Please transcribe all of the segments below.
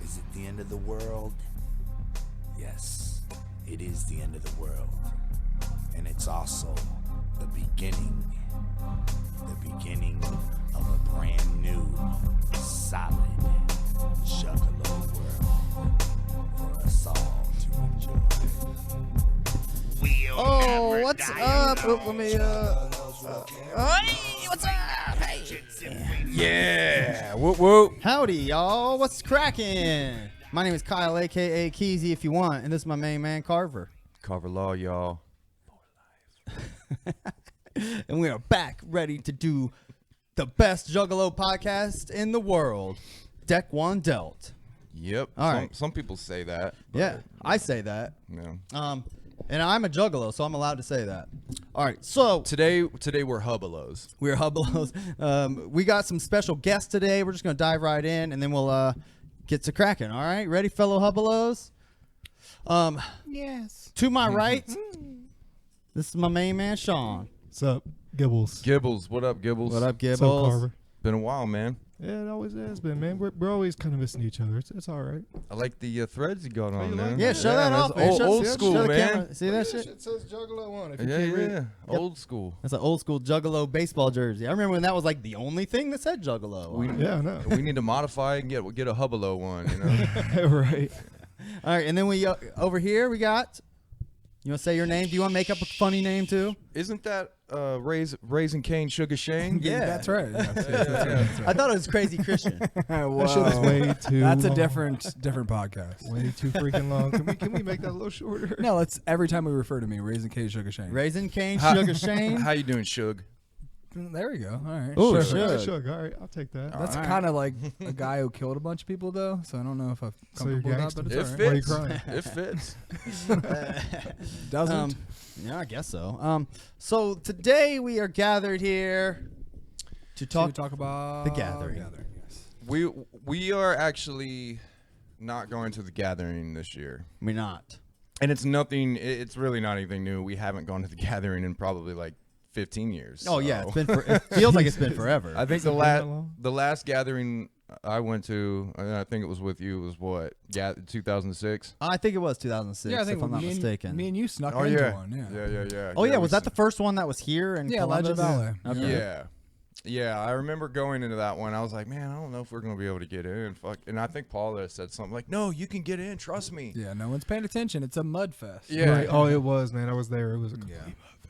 Is it the end of the world? Yes, it is the end of the world. And it's also the beginning of a brand new, solid juggalo world for us all to enjoy. Oh, what's up? Let me, hey, what's up? Hey. Yeah, whoop whoop. Howdy, y'all. What's cracking? My name is Kyle, a.k.a. Keezy, if you want, and this is my main man, Carver. Carver Law, y'all. And we are back ready to do the best Juggalo podcast in the world, Deck One Dealt. Yep. All right. Some people say that. But, Yeah, I say that. Yeah. And I'm a Juggalo, so I'm allowed to say that. All right, so Today we're hubbalos. we're Hubbalos. We got some special guests today. We're just going to dive right in, and then we'll get to cracking. All right, ready, fellow Hubbalos? Yes. To my right, this is my main man, Shawn. What's up, Gibbles? Gibbles, what up, Gibbles? What up, What's up, Gibbles? Carver? Been a while, man. Yeah, it always has been, man. We're always kind of missing each other. It's all right. I like the threads you got on you there. like Yeah, show that man, off, it's man. Old Show school, the man. camera. See that shit? It says Juggalo on it. Yeah. Old school. That's an old school Juggalo baseball jersey. I remember when that was like the only thing that said Juggalo. on it. Yeah, I know. We need to modify and get a hubbalo one, you know? Right. All right, and then we over here we got. You want to say your name? Do you want to make up a funny name too? Isn't that Raisin Cane Sugar Shane? Yeah. That's right. I thought it was Crazy Christian. That shit is way too. That's a long. different podcast. Way too freaking long. Can we make that a little shorter? No, it's every time we refer to me, Raisin K Sugar Shane. Raisin Cane How- Sugar Shane. How you doing, Shug? There we go. All right. Ooh, Sure. Shug. All right, I'll take that. That's All right. kind of like a guy who killed a bunch of people, though. So I don't know if I'm So you're comfortable with that, but It it's all right. Why are you fits. crying? It fits. Doesn't. Yeah, I guess so. So today we are gathered here to talk. talk about The Gathering. Yes. We are actually not going to the gathering this year. We're not. And it's nothing. It's really not anything new. We haven't gone to the gathering in probably like 15 years. Oh yeah, so. it's been. It feels like it's been forever. I think Has it been that long? the last gathering I went to, and I think it was with you, was what? 2006. I think it was 2006, Yeah, I think if I'm not me mistaken. me and you snuck Oh into yeah. one. Yeah. Yeah. Oh yeah, we was that the first one that was here in Yeah, Columbus? Ledge Valley. Okay. Yeah, I remember going into that one. I was like, man, I don't know if we're gonna be able to get in. Fuck. And I think Paula said something like, "No, you can get in. Trust me." Yeah, no one's paying attention. It's a mud fest. Yeah. Right. Oh, it was, man. I was there. It was a Yeah.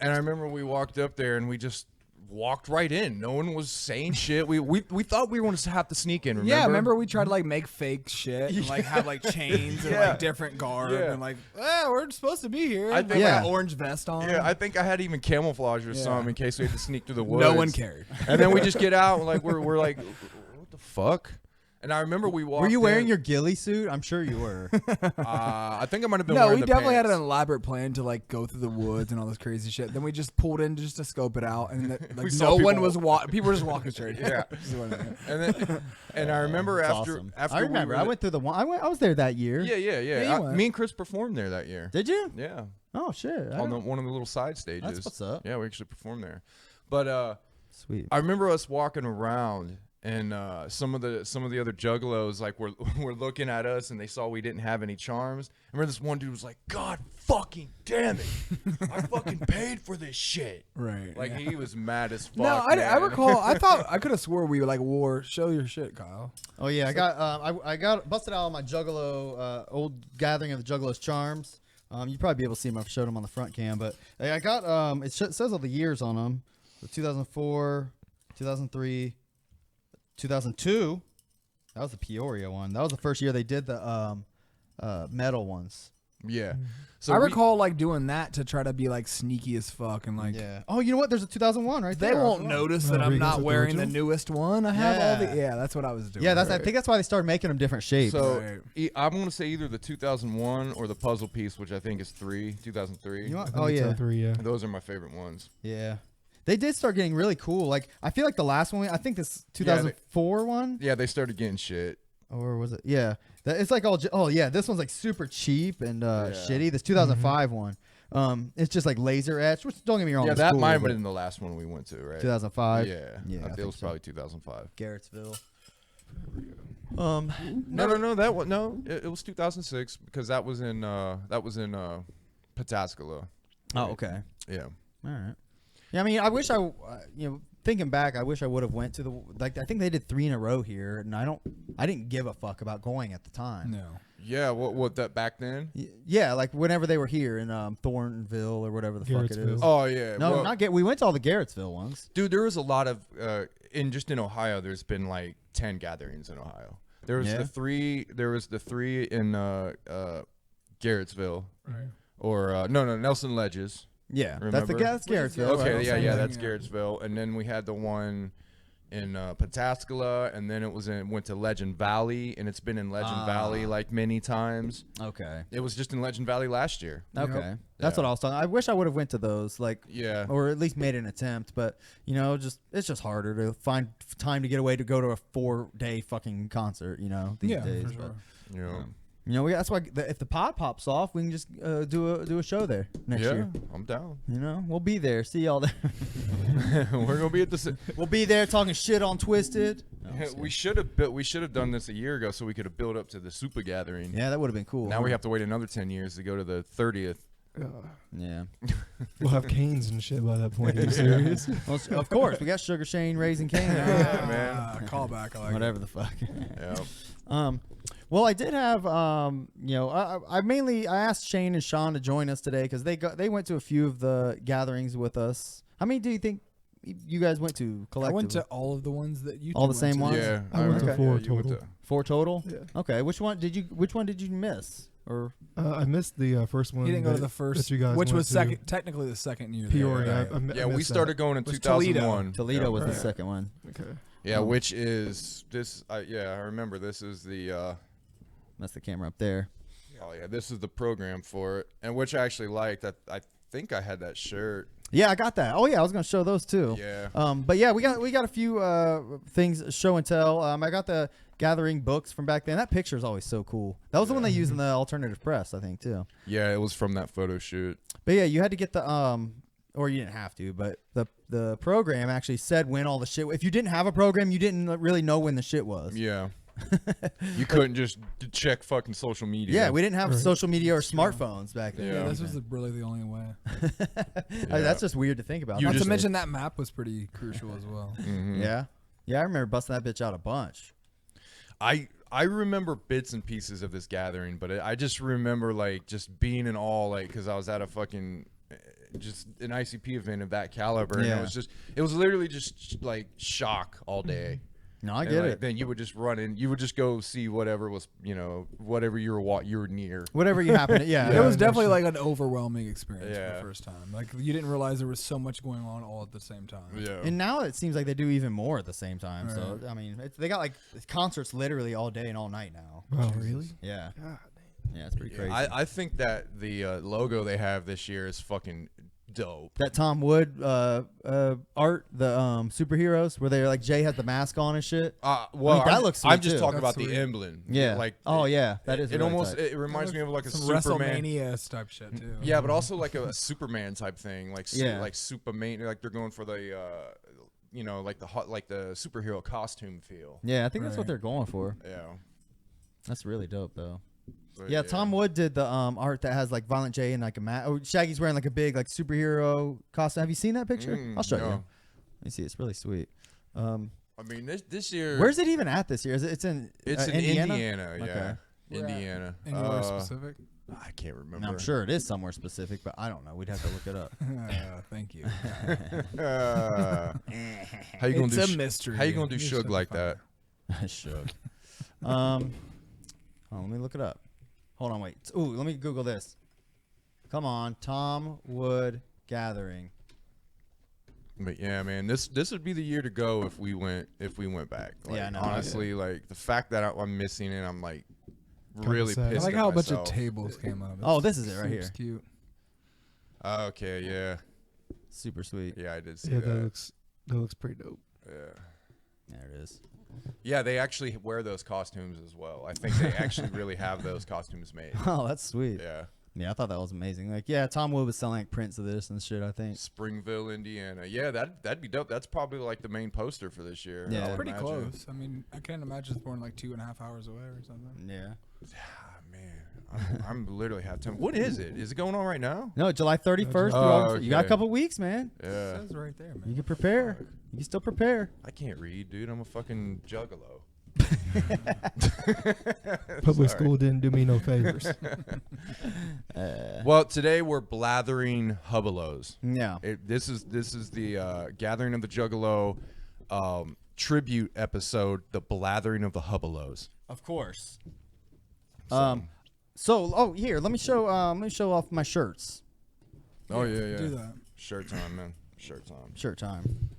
And I remember we walked up there and we just walked right in. No one was saying shit. We thought we were going to have to sneak in. Remember? Yeah, remember we tried to like make fake shit and like have like chains and Yeah. like different garb Yeah. and like, we're supposed to be here. I And, think- like, Yeah. an orange vest on. Yeah, I think I had even camouflage or Yeah. something in case we had to sneak through the woods. No one cared. And then we just get out and like we're like, what the fuck? And I remember we walked. Were you wearing in. your ghillie suit? I'm sure you were. I think I might have been. No, wearing we the definitely had pants. an elaborate plan to like go through the woods and all this crazy shit. Then we just pulled in just to scope it out, and like saw no one people- was people were just walking straight. Yeah. And I remember That's after awesome. after I remember. we I were went through the one. I was there that year. Yeah. Yeah, you went. Me and Chris performed there that year. Did you? Yeah, Oh shit. I on don't- one of the little side stages. That's what's up. Yeah, we actually performed there. But Sweet. I remember us walking around, and some of the other juggalos like were looking at us, and they saw we didn't have any charms. I remember this one dude was like, "God fucking damn it, I fucking paid for this shit." Right. Like yeah. he was mad as fuck. No, I man. recall. I thought I could have swore we like wore show your shit, Kyle. Oh yeah, I got I got busted out on my Juggalo old gathering of the Juggalos charms. You'd probably be able to see them. I've showed them on the front cam, but I got it says all the years on them: 2004, 2003, 2002. That was the Peoria one. That was the first year they did the metal ones. Yeah. So I we- recall like doing that to try to be like sneaky as fuck and like Yeah. Oh, you know what? There's a 2001 right they there. won't notice that Oh, I'm Regan's not the wearing the original? newest one. I have all the Yeah. that's what I was doing. Yeah, that's. I Right. think that's why they started making them different shapes. So Right. I'm going to say either the 2001 or the puzzle piece, which I think is 2003. you know I what? think Oh it's yeah, 03, yeah. Those are my favorite ones. yeah. They did start getting really cool. Like I feel like the last one. I think this 2004 one. Yeah, they started getting shit. Or was it? Yeah. It's like all. Oh yeah, this one's like super cheap and shitty. This 2005 one. It's just like laser etched. Which don't get me wrong. Yeah, it's that cool, might have but been the last one we went to, right? 2005. Yeah, Yeah, I it think was so. probably 2005. Garrettsville. No. That was It was 2006 because that was in Pataskala. Oh, okay. Yeah. All right. Yeah, I mean, I wish thinking back, I wish I would have went to I think they did 3 in a row here, and I didn't give a fuck about going at the time. No. Yeah. What that back then? Yeah, like whenever they were here in Thorntonville or whatever the fuck it is. Garrettsville. Oh yeah. No, well, not we went to all the Garrettsville ones. dude. There was a lot of in Ohio. There's been like 10 gatherings in Ohio. There was Yeah. the 3. There was the 3 in Garrettsville. Right. Or no, Nelson Ledges. Yeah, Remember? that's Garrettsville. Okay, right? yeah, Same that's thing, Garrettsville, and then we had the one in Pataskala, and then it went to Legend Valley, and it's been in Legend Valley like many times. Okay. It was just in Legend Valley last year. Okay. That's Yeah. what I was talking. I wish I would have went to those, like, Yeah. or at least made an attempt. But it's just harder to find time to get away to go to a 4-day fucking concert. These days. for sure. Yeah. That's why if the pod pops off, we can just do a show there next year. I'm down. We'll be there. See y'all there. We're gonna be at the. We'll be there talking shit on Twisted. No, I'm just We kidding. should have done this a year ago so we could have built up to the Super Gathering. Yeah, that would have been cool. Now we have to wait another 10 years to go to the 30th. Yeah. We'll have canes and shit by that point. Are you serious? Well, of course, we got Sugar Shane raising cane. Yeah, man. Callback. I like Whatever the fuck. Yeah. Well, I did have, I asked Shane and Shawn to join us today because they went to a few of the gatherings with us. How many do you think you guys went to I collectively? went to all of the ones that you All two the same went to. ones? Yeah. I went to remember. 4 You went total. 4 total? Yeah. Okay. Which one did you miss? Or I missed the first one. He didn't go to that- the first, that you guys which went was to. technically the second year. Peoria. There. I Yeah, we missed started going in Was 2001. Toledo was the Right. second one. that. Okay. Yeah, which is this? I remember. This is the. That's the camera up there. Oh yeah, this is the program for it, and which I actually liked. I think I had that shirt. Yeah, I got that. Oh yeah, I was gonna show those too. Yeah. But yeah, we got a few things show and tell. I got the gathering books from back then. That picture is always so cool. That was the one they used in the alternative press, I think, too. Yeah, it was from that photo shoot. But yeah, you had to get the or you didn't have to, but the program actually said when all the shit. If you didn't have a program, you didn't really know when the shit was. Yeah. You couldn't just check fucking social media. Yeah, we didn't have Right. social media or smartphones back then. Yeah. This was really the only way. That's just weird to think about. You Not just- to mention that map was pretty crucial as well. Mhm. Yeah, I remember busting that bitch out a bunch. I remember bits and pieces of this gathering, but I just remember like just being in awe, like because I was at a fucking just an ICP event of that caliber, and Yeah. it was literally just like shock all day. No, I And, get like, it. Then you would just run in. You would just go see whatever was, whatever you were near. Whatever you happen to, yeah. It was definitely like an overwhelming experience for Yeah. the first time. Like you didn't realize there was so much going on all at the same time. Yeah. And now it seems like they do even more at the same time. So Right. I mean, they got like concerts literally all day and all night now. Oh, really? Yeah, God yeah, it's pretty crazy. I think that the logo they have this year is fucking dope. That Tom Wood art, the superheroes, where they're like Jay has the mask on and shit. Well, that looks sweet, I'm just too. talking That's about sweet. the emblem. Yeah. Like. Oh yeah, that is. It really almost tight. it reminds me of like a Some Superman. WrestleMania type shit too. Yeah, but also like a Superman type thing, like Yeah. like Superman, like they're going for the like the superhero costume feel. Yeah, I think that's what Right. they're going for. Yeah. That's really dope though. But, Yeah, Tom Wood did the art that has like Violent J and like a mask. Oh, Shaggy's wearing like a big like superhero costume. Have you seen that picture? I'll show you. no. Let me see. It's really sweet. I mean, this year. Where's it even at this year? It's in It's in Indiana. Indiana. Yeah. Okay. Indiana. Anywhere specific? I can't remember. And I'm sure it is somewhere specific, but I don't know. We'd have to look it up. Thank you. How you gonna It's do? a mystery. How you gonna do You just shug have to like find that? I should. Let me look it up. Hold on, wait. Ooh, let me Google this. Come on, Tom Wood Gathering. But yeah, man, this would be the year to go if we went back. Like, Yeah, I know. honestly, like the fact that I'm missing it, I'm like really sad. pissed. I like at how a bunch of myself. tables came up. Oh, this is it right It's here. cute. Okay, yeah, Super sweet. yeah, I did see Yeah, that. that looks pretty dope. Yeah. There it is. Yeah, they actually wear those costumes as well. I think they actually really have those costumes made. Oh, that's sweet. Yeah. Yeah, I thought that was amazing. Like, yeah, Tom Wood was selling like prints of this and shit, I think. Springville, Indiana. Yeah, that'd be dope. That's probably like the main poster for this year. Yeah. I would Pretty imagine. close. I mean, I can't imagine it's more than like 2.5 hours away or something. Yeah. Ah, man, I'm literally have time. What is it? Is it going on right now? No, July 31st. through Oh, August. You got a okay. couple weeks, man. It Yeah. says right there, You man. can prepare. You can still prepare. I can't read, dude. I'm a fucking juggalo. Public school didn't do me no favors. Well, today we're blathering hubbalos. Yeah. This is the Gathering of the Juggalo tribute episode, the blathering of the hubbalos. Of course. So here, let me show off my shirts. Oh yeah. Do that. Shirt time, man. Shirt time. Shirt time.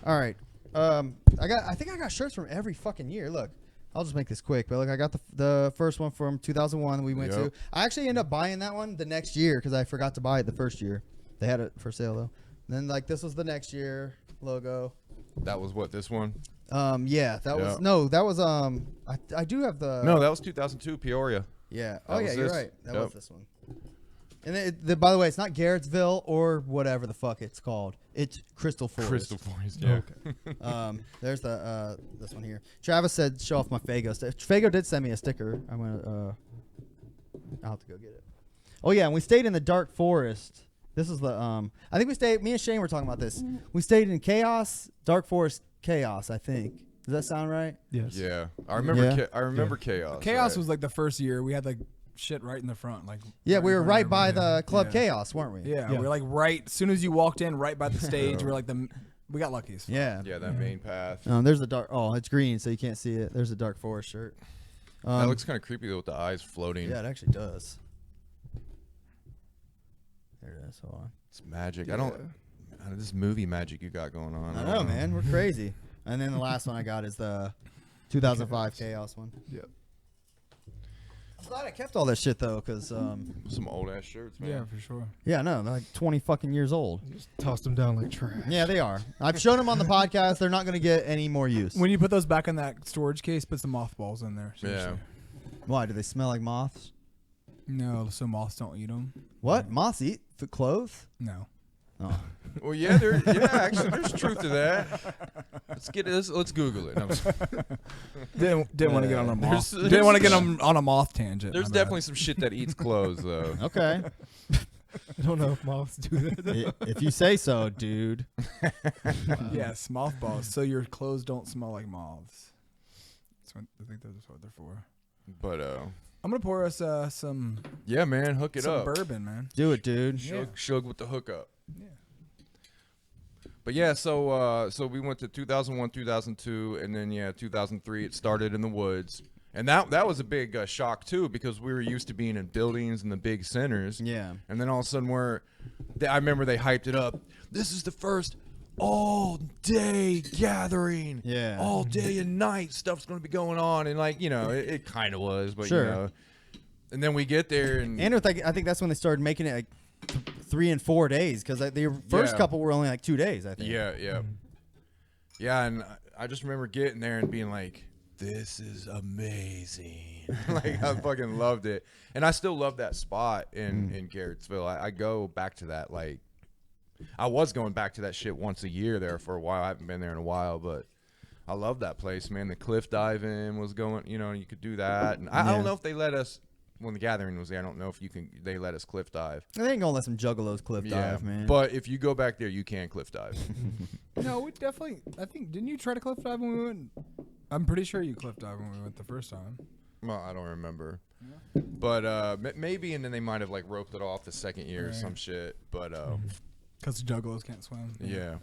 All right. I think I got shirts from every fucking year. Look, I'll just make this quick. But look, I got the first one from 2001 we went to. I actually ended up buying that one the next year because I forgot to buy it the first year. They had it for sale though. And then like this was the next year logo. That was what, this one? Yeah, that was I do have the No, that was 2002 Peoria. Yeah. That Oh yeah, was you're this? right. That Yep. was this one. And by the way, it's not Garrettsville or whatever the fuck it's called. It's Crystal Forest. Crystal Forest. Yeah. Okay. There's the this one here. Travis said show off my Fago. Fago did send me a sticker. I'm gonna I'll have to go get it. Oh yeah, and we stayed in the dark forest. This is the I think me and Shane were talking about this. We stayed in Chaos, Dark Forest Chaos, I think. Does that sound right? Yes. Yeah. I remember. Yeah. I remember Chaos. Chaos right? was like the first year. We had like shit right in the front. Like Yeah, we were in front right of by everybody. the Club Yeah. Chaos, weren't we? Yeah, Yeah. we're like right as soon as you walked in, right by the stage. We're like we got lucky. Yeah. Yeah, that main path. There's the dark. Oh, it's green, so you can't see it. There's a Dark Forest shirt. That looks kind of creepy though, with the eyes floating. Yeah, it actually does. There it is. Hold on. It's magic. I don't. This movie magic you got going on. I know, man. We're crazy. And then the last one I got is the 2005 Chaos one. Yep. I'm glad I kept all that shit though, because Some old ass shirts, man. Yeah, for sure. yeah, no, they're like 20 fucking years old. Just tossed them down like trash. Yeah, they are. I've shown them on the podcast. They're not going to get any more use. When you put those back in that storage case, put some mothballs in there. Seriously. Why? Do they smell like moths? No, so moths don't eat them. What? Moths eat clothes? No. Oh. Well, yeah, actually, there's truth to that. Let's Google it. No, I'm just- Didn't want to get on a moth. There's- Didn't want to get on a moth tangent. There's my bad. definitely some shit that eats clothes, though. Okay. I don't know if moths do that. If you say so, dude. Yes, mothballs. So your clothes don't smell like moths. That's what, I think that's what they're for. But I'm gonna pour us some yeah, man, hook it some up. bourbon, man. Do it, dude. Shug with the hookup. Yeah. But yeah, so we went to 2001, 2002, and then 2003. It started in the woods, and that was a big shock too, because we were used to being in buildings and the big centers. Yeah. And then all of a sudden I remember they hyped it up. This is the first all-day gathering. Yeah. All day and night stuff's going to be going on, and like it kind of was, but Sure. And then we get there and I think that's when they started making it like 3 and 4 days, because the first Yeah. couple were only like 2 days, I think. Yeah, and I just remember getting there and being like, this is amazing. Like, I fucking loved it. And I still love that spot in Garrettsville. I go back to that, like, I was going back to that shit once a year there for a while. I haven't been there in a while, but I love that place, man. The cliff diving was going, you could do that. And I don't know if they let us, when the gathering was there, I don't know if they let us cliff dive. They ain't gonna let some juggalos cliff dive, man. But if you go back there, you can cliff dive. No, we definitely. I think didn't you try to cliff dive when we went? I'm pretty sure you cliff dived when we went the first time. Well, I don't remember. But maybe, and then they might have like roped it off the second year or Right. some shit. But Because juggalos can't swim. yeah.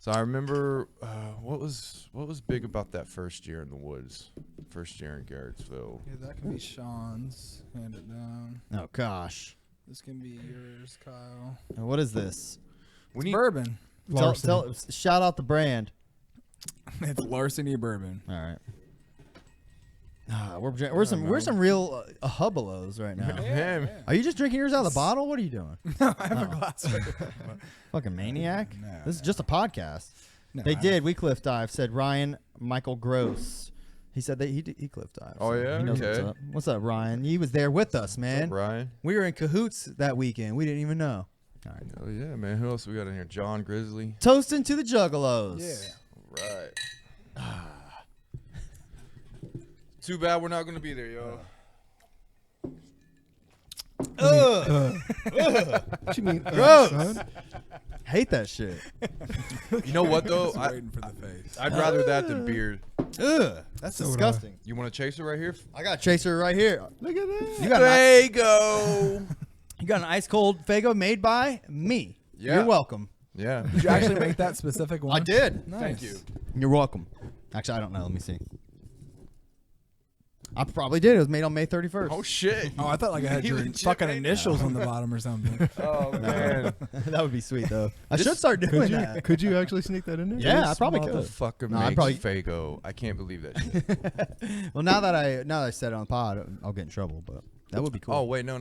So I remember what was big about that first year in the woods, first year in Garrettsville. Yeah, that can be Sean's. Hand it down. Oh gosh. This can be yours, Kyle. Now, what is this? It's bourbon. Shout out the brand. It's Larceny bourbon. All right. We're some real hubbalos right now. Man, Are you just drinking yours out of the bottle? What are you doing? I have a glass. Fucking maniac. No, This is just a podcast. No, We cliff dive, said Ryan Michael Gross. He said that he cliff dived. Oh, yeah? He knows Okay. what's up. What's up, Ryan? He was there with us, man. Brian. We were in cahoots that weekend. We didn't even know. All right. Oh yeah, man. Who else we got in here? John Grizzly. Toasting to the Juggalos. Yeah. Right. Too bad we're not gonna be there, yo. What you mean? Gross. Son? Hate that shit. You know what though? Just waiting for the face. I'd rather that than beer. Ugh. That's So would disgusting. You want a chaser right here? I got a chaser right here. Look at that. You got Fago. you got an ice cold Fago made by me. Yeah. You're welcome. Yeah. Did you actually make that specific one? I did. Nice. Thank you. You're welcome. Actually, I don't know. Let me see. I probably did. It was made on May 31st. Oh shit. Oh, I thought like I had You your legit fucking made initials on the bottom or something. Oh man. That would be sweet, though. I should start doing Could you that. could you actually sneak that in there? Yeah, I probably What the could. fucker No, I'd makes probably- Fago? I can't believe that shit. Well, now that I said it on the pod, I'll get in trouble, but that would be cool. Oh wait, no.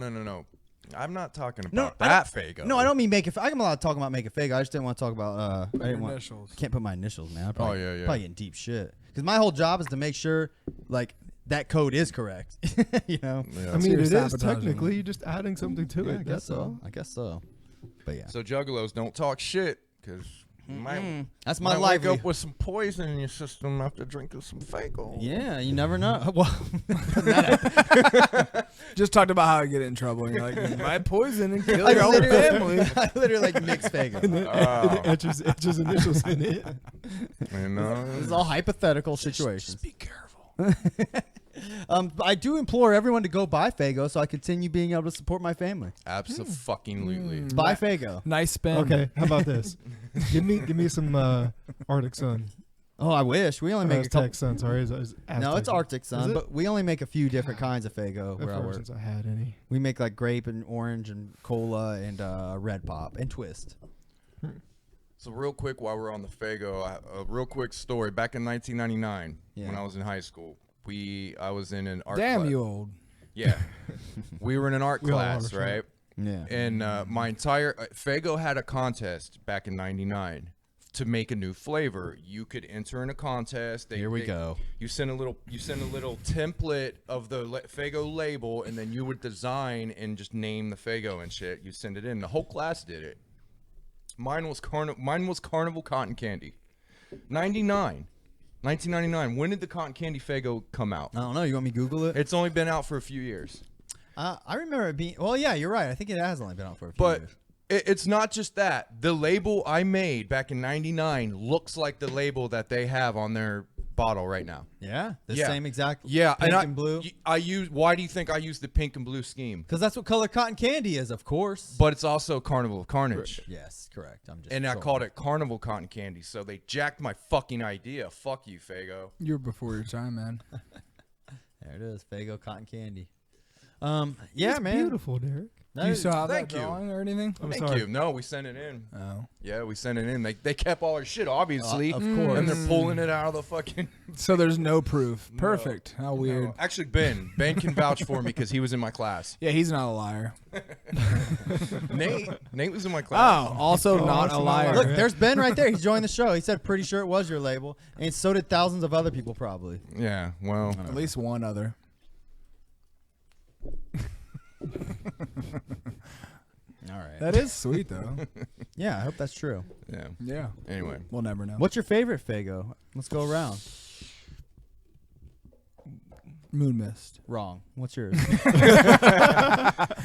I'm not talking No, about I that Fago. No, I don't mean make it. I'm allowed to talk about make a Fago. I just didn't want to talk about. I didn't want. Initials. I can't put my initials, man. I'd probably, yeah. Probably get in deep shit. Because my whole job is to make sure, like, that code is correct. You know. Yeah. I mean, you're it is sabotaging. technically you're just adding something to Yeah, it. I guess That's so. all. I guess so. But yeah. So juggalos don't talk shit because That's my might life. wake up with some poison in your system after drinking some Fago. Yeah, you never know. Well, Just talked about how I get in trouble. And you're like, my poison and kill I your whole literally, family. I literally like mix Fago. It etches initials in it. You know? This is all hypothetical situations. Be careful. I do implore everyone to go buy Fago so I continue being able to support my family. Absolutely. Buy Fago. Nice spin. Okay, how about this? give me some Arctic Sun. Oh, I wish. We only make a couple. Aztec Sun. Sorry, No, Aztec it's Arctic Sun, Is it? but we only make a few different kinds of Fago where I Ever work. since I had any. We make like grape and orange and cola and red pop and twist. So real quick, while we're on the Fago, a real quick story. Back in 1999, when Yeah. I was in high school, I was in an art Damn class. you old. Yeah. We were in an art We all class, are, right? Yeah. And my entire Fago had a contest back in '99 to make a new flavor. You could enter in a contest. Here we go. You send a little template of the Fago label, and then you would design and just name the Fago and shit. You send it in. The whole class did it. Mine was Carnival Cotton Candy. 1999. When did the Cotton Candy Fago come out? I don't know. You want me to Google it? It's only been out for a few years. I remember it being. Well, yeah, you're right. I think it has only been out for a few But years. it's not just that. The label I made back in '99 looks like the label that they have on their bottle right now. Yeah, the Yeah. same exact. Yeah, pink and and blue. I use. Why do you think I use the pink and blue scheme? Because that's what color cotton candy is, of course. But it's also Carnival of Carnage. Yes, correct. I'm just. And I trolling. called it Carnival Cotton Candy, so they jacked my fucking idea. Fuck you, Fago. You're before your time, man. There it is, Fago cotton candy. Yeah, It's man. beautiful, Derek. That you is- still have that thank you. drawing or anything? I'm Thank sorry. you. No, we sent it in. Oh. Yeah, we sent it in. They kept all our shit, obviously. Of course. And they're pulling it out of the fucking. So there's no proof. Perfect. How weird. No. Actually, Ben can vouch for me because he was in my class. Yeah, he's not a liar. Nate was in my class. Oh, also not also a not a liar. liar. Look, there's Ben right there. He's joined the show. He said, "Pretty sure it was your label," and so did thousands of other people, probably. Yeah, well, At least one other. All right. That is sweet, though. Yeah, I hope that's true. yeah. Yeah. Anyway, We'll never know. What's your favorite Fago? Let's go around. Moon mist. Wrong. What's yours?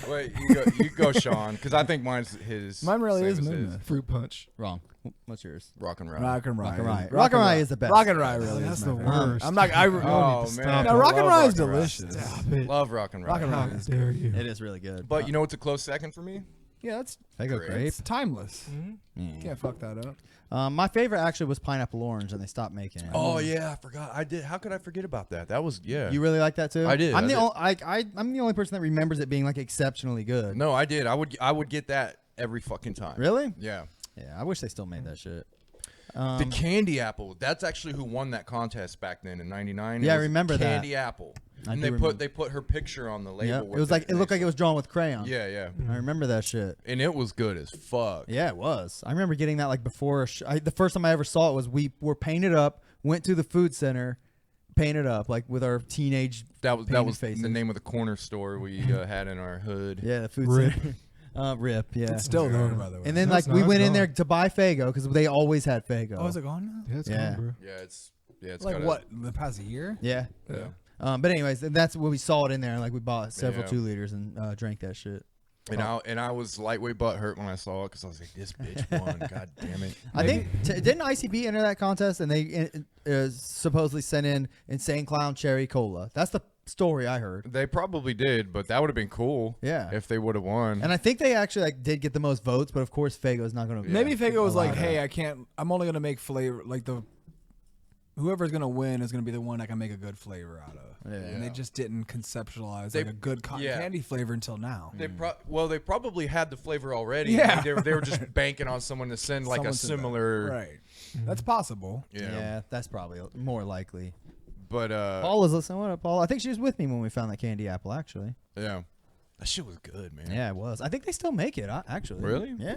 wait, you go, Sean, because I think mine's his. Mine really same is as moon his. mist. Fruit punch. Wrong. What's yours? Rock and roll. Rock and Rye. Rock and Rye. Rock and Rye is the best. Rock and Rye really That's is the my favorite. worst. I'm not. Oh to man, stop No, it. Rock and Love Rye is Rock and Rye. delicious. Stop it. Love Rock and Rye. Rock and Rye How is dare you? It is really good. But you know what's a close second for me? Yeah, that's Fago Grape. grape. it's timeless. Yeah. Can't fuck that up. My favorite actually was pineapple orange, and they stopped making it. Oh yeah, I forgot. I did. How could I forget about that? That was You really like that too? I did, I'm I the did. I'm the only person that remembers it being like exceptionally good. No, I did. I would get that every fucking time. Really? Yeah. Yeah. I wish they still made that shit. The candy apple. That's actually who won that contest back then in '99. Yeah, I remember that. Candy apple. I And do they remember. put her picture on the label. Yeah. with It was like it looked like it was drawn with crayon. Yeah, yeah. I remember that shit. And it was good as fuck. Yeah, it was. I remember getting that like before. The first time I ever saw it was we were painted up, went to the food center, painted up like with our teenage. That was faces. the name of the corner store we had in our hood. Yeah, the food Rip. center. Rip. Yeah. It's still there, by the way. And then No, like it's we not. went It's in there gone. to buy Faygo because they always had Faygo. oh, is it gone now? Yeah, it's Yeah. gone, bro. Yeah, it's Like gotta- what? The past year? Yeah. Yeah. But anyways, that's when we saw it in there. And like we bought several Yeah. 2 liters and drank that shit. And I was lightweight butthurt when I saw it because I was like, this bitch won. God damn it. I think didn't ICP enter that contest and they supposedly sent in Insane Clown Cherry Cola. That's the story I heard. They probably did, but that would have been cool. Yeah. If they would have won. And I think they actually like did get the most votes, but of course Faygo's not going to. Maybe Faygo was like, allowed hey, that. I can't. I'm only gonna make flavor like the. Whoever's gonna win is gonna be the one I can make a good flavor out of. Yeah. And they just didn't conceptualize They- like a good cotton yeah. candy flavor until now. They they probably had the flavor already. Yeah. They were just banking on someone to send like Someone a said that. similar. Right. That's possible. Yeah, that's probably more likely. But Paul is listening. What up, Paul? I think she was with me when we found that candy apple. Actually, yeah, that shit was good, man. yeah, it was. I think they still make it. Actually, Really? Yeah.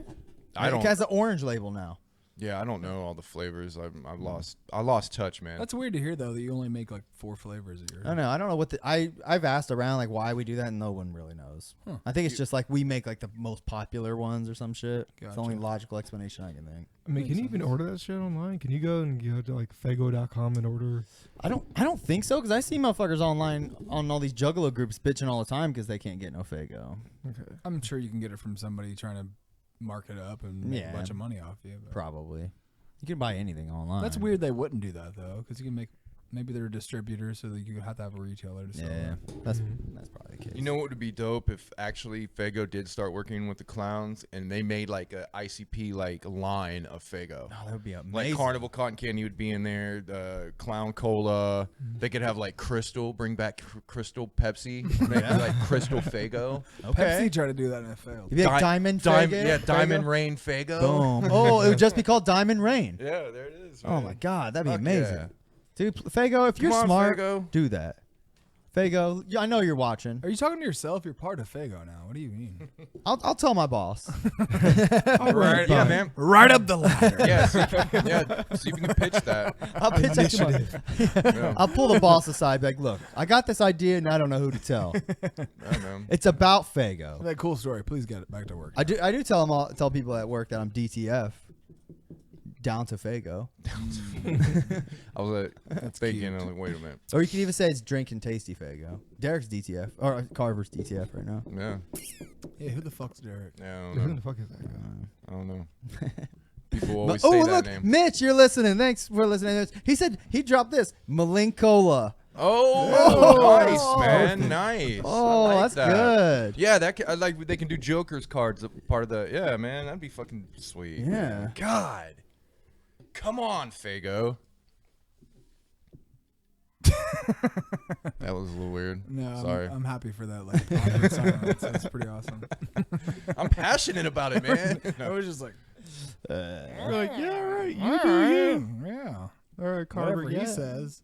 I don't. It has an orange label now. Yeah, I don't know all the flavors. I lost touch, man. That's weird to hear though that you only make like 4 flavors a year. I know. I don't know what I've asked around like why we do that, and no one really knows. Huh. I think it's just like we make like the most popular ones or some shit. It's the only Gotcha. logical explanation I can think. I mean, can you even order that shit online? Can you go to like Fago.com and order? I don't think so because I see motherfuckers online on all these Juggalo groups bitching all the time because they can't get no Faygo. Okay. I'm sure you can get it from somebody trying to mark it up and make Yeah. a bunch of money off you. but- Probably. You can buy anything online. That's weird they wouldn't do that though, because you can make maybe they're a distributor, so that you have to have a retailer to sell. Yeah, it. that's probably the case. You know what would be dope if actually Faygo did start working with the clowns and they made like a ICP like line of Faygo. Oh, that would be amazing. Like Carnival Cotton Candy would be in there, the Clown Cola. They could have like Crystal, bring back Crystal Pepsi, make like Crystal Faygo. Okay. Pepsi tried to do that and it failed. You'd be like Diamond Diamond, Faygo? yeah, Diamond Faygo? Rain Faygo. Boom. Oh, it would just be called Diamond Rain. Yeah, there it is. Oh man. my God, that'd be Fuck amazing. yeah. Dude, Faygo, if you're Come on, smart, Faygo. do that. Faygo, I know you're watching. Are you talking to yourself? You're part of Faygo now. What do you mean? I'll tell my boss. Right, yeah, man. Right up the ladder. Yeah, see if you can pitch that. I'll pitch that to my, Yeah. I'll pull the boss aside, be like, look, I got this idea and I don't know who to tell. Yeah, man. It's about Faygo. That cool story. Please get it back to work. I do tell people at work that I'm DTF. Down to Faygo. I was That's thinking, cute. I'm like, wait a minute. Or you can even say it's drinking tasty Faygo. Derek's DTF. Or Carver's DTF right now. Yeah, Yeah, who the fuck's Derek? yeah, I Who don't the know. fuck is that guy? I don't know. People always Oh, say look, that name. Mitch, you're listening. Thanks for listening. He said he dropped this. Malincola. Oh, nice, man, nice. Oh, I like that's that. good. Yeah, I like they can do Joker's cards, part of the. Yeah, man, that'd be fucking sweet. Yeah. God, come on, Faygo. That was a little weird. No, Sorry. I'm happy for that. Like, awkward silence. That's pretty awesome. I'm passionate about it, man. I was just like, You're like, yeah, all right, you all do you. right, yeah. All right, Carver. Whatever yeah. he says.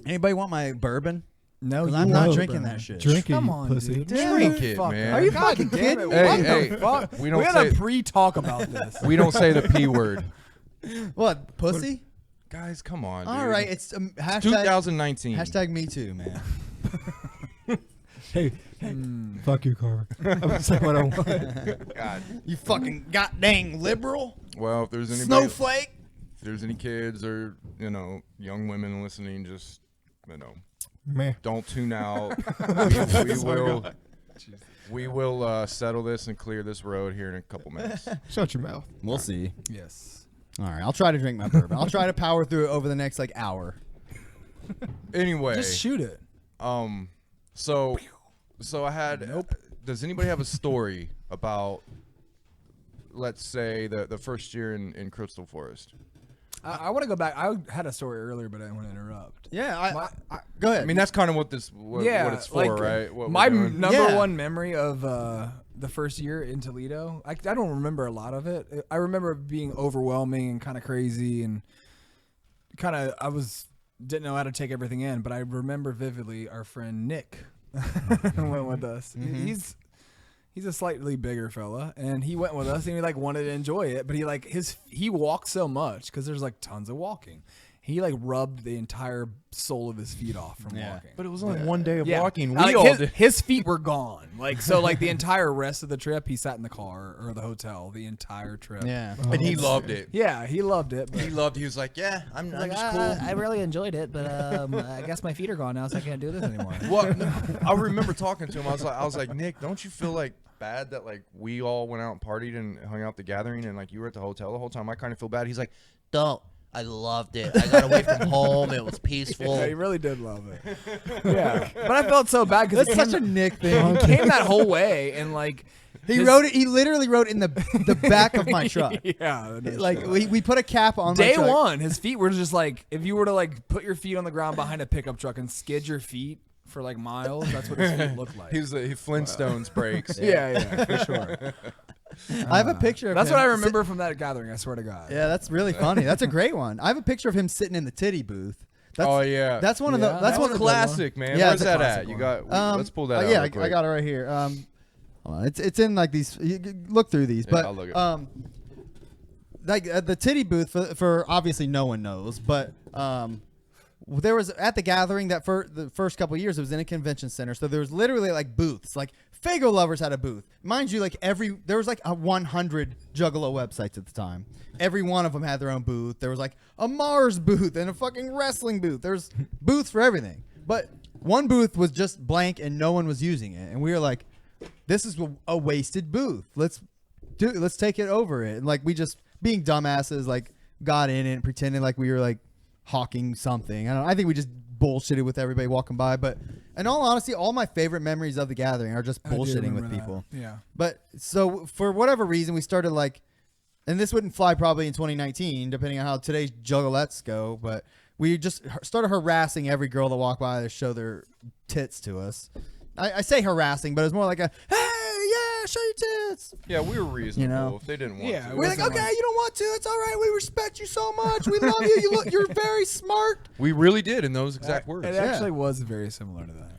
Anybody want my bourbon? No, 'Cause you I'm not won't, drinking bro. that shit. Drink it, Come you on, pussy. dude. Drink it, Fuck man. up. Are you God fucking damn kidding it. me? Hey, What hey, the fuck? we don't We had say- a pre-talk about this. We don't say the P word. What? Pussy? Guys, come on, All dude. right. It's hashtag, 2019. hashtag me too, man. Hey, fuck you, Carver. I'm gonna say what I want. God. You fucking goddamn liberal. Well, if there's anybody, Snowflake. if there's any kids or young women listening, just Man. don't tune out. we will settle this and clear this road here in a couple minutes. Shut your mouth. We'll see. Yes. All right. I'll try to drink my bourbon. I'll try to power through it over the next hour. Anyway, Just shoot it. so I had. Does anybody have a story about, let's say, the first year in Crystal Forest? I want to go back. I had a story earlier, but I didn't want to interrupt. Yeah. My- Go ahead. I mean, that's kind of what it's for, like, right? What my we're doing. number Yeah. one memory of the first year in Toledo, I don't remember a lot of it. I remember it being overwhelming and kind of crazy, and didn't know how to take everything in. But I remember vividly our friend Nick went with us. He's a slightly bigger fella, and he went with us, and he wanted to enjoy it, but he walked so much because there's tons of walking, he like rubbed the entire sole of his feet off from walking. But it was only one day of Yeah. walking. Like, We all did. his feet were gone. Like so, like the entire rest of the trip, he sat in the car or the hotel the entire trip. Yeah. And he loved it. Yeah, he loved it. But He loved. He was like, "Yeah, I'm Like, just cool." I really enjoyed it, but I guess my feet are gone now, so I can't do this anymore. Well, no, I remember talking to him. I was like, Nick, don't you feel like bad that like we all went out and partied and hung out at the gathering and like you were at the hotel the whole time? I kind of feel bad. He's like, Don't. I loved it. I got away from home. It was peaceful. yeah, he really did love it. Yeah, but I felt so bad because That's such a Nick thing. he came that whole way and like He wrote it. He literally wrote in the back of my truck. yeah, no Like shit. we put a cap on Day my truck. one, his feet were just like if you were to like put your feet on the ground behind a pickup truck and skid your feet for like miles, that's what his feet looked like. he Flintstones breaks. yeah, for sure. I have a picture of That's him what I remember from that gathering. I swear to God. Yeah, that's really funny. That's a great one. I have a picture of him sitting in the titty booth. That's, Oh yeah, That's one of the. Yeah, That's one that's of the classic, man. Yeah, Where's it's a that classic at? You one. got? Let's pull that out. Yeah, real quick. I got it right here. Hold on. It's in like these. Look through these, Yeah, but I'll look at it. like the titty booth for obviously no one knows, but there was at the gathering that for the first couple of years it was in a convention center, so there was literally like booths. Like Fago Lovers had a booth, mind you. Like there was like 100 Juggalo websites at the time. Every one of them had their own booth. There was like a Mars booth and a fucking wrestling booth. There's booths for everything, but one booth was just blank and no one was using it, and we were like, "This is a wasted booth. Let's take it over it." And like we just being dumbasses, like got in it and pretending like we were like hawking something. I don't know. I think we just bullshitted with everybody walking by. But in all honesty, all my favorite memories of the gathering are just I do bullshitting with remember that. people. Yeah. But so for whatever reason, we started like, and this wouldn't fly probably in 2019, depending on how today's juggalettes go. But we just started harassing every girl that walked by to show their tits to us. I say harassing, but it's more like a, hey, yeah, show your tits. Yeah, we were reasonable. You know? If they didn't want Yeah, to. it We're like, wasn't okay, like- you don't want to. It's all right. We respect you so much. We love you. You're very smart. We really did in those exact words. It actually was very similar to that.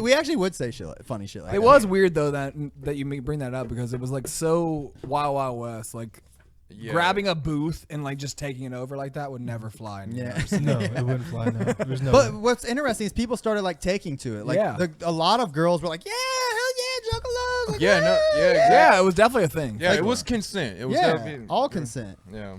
We actually would say funny shit like that. It was weird though that you bring that up because it was like so Wild Wild West. Like Yeah. grabbing a booth and like just taking it over like that would never fly. Yeah. No, it wouldn't fly. No, there's no. But what's interesting is people started like taking to it. Like Yeah. a lot of girls were like, yeah, hell yeah, juggalos. Like, Yeah, no, yeah, exactly. Yeah, it was definitely a thing. Yeah, it was consent. It was yeah, definitely- all consent. Yeah.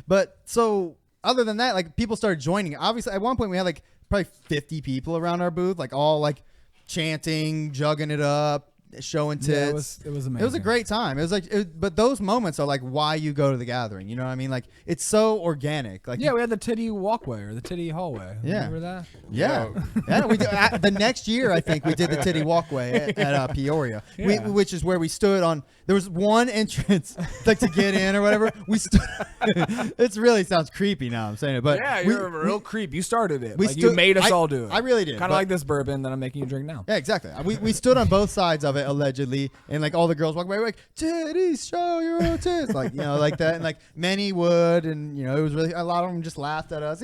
But so other than that, like people started joining. Obviously, at one point we had like probably 50 people around our booth, like all like chanting, jugging it up, showing tits. Yeah, it was amazing. It was a great time. It was like, but those moments are like why you go to the gathering. You know what I mean? Like it's so organic. Like Yeah, we had the titty walkway or the titty hallway. Yeah. Remember that? yeah, yeah. We did, the next year I think we did the titty walkway at Peoria, Yeah. which is where we stood on. There was one entrance like to get in or whatever. We stood. It really sounds creepy now I'm saying it, but Yeah, we- you're a real creep. You started it. we Like, you stood- made us I- all do it. I really did, Kind but- of like this bourbon that I'm making you drink now. Yeah, exactly. We stood on both sides of it allegedly, and like all the girls walk by, like titties, show your own tits, like you know, like that, and like many would, and you know, it was really a lot of them just laughed at us.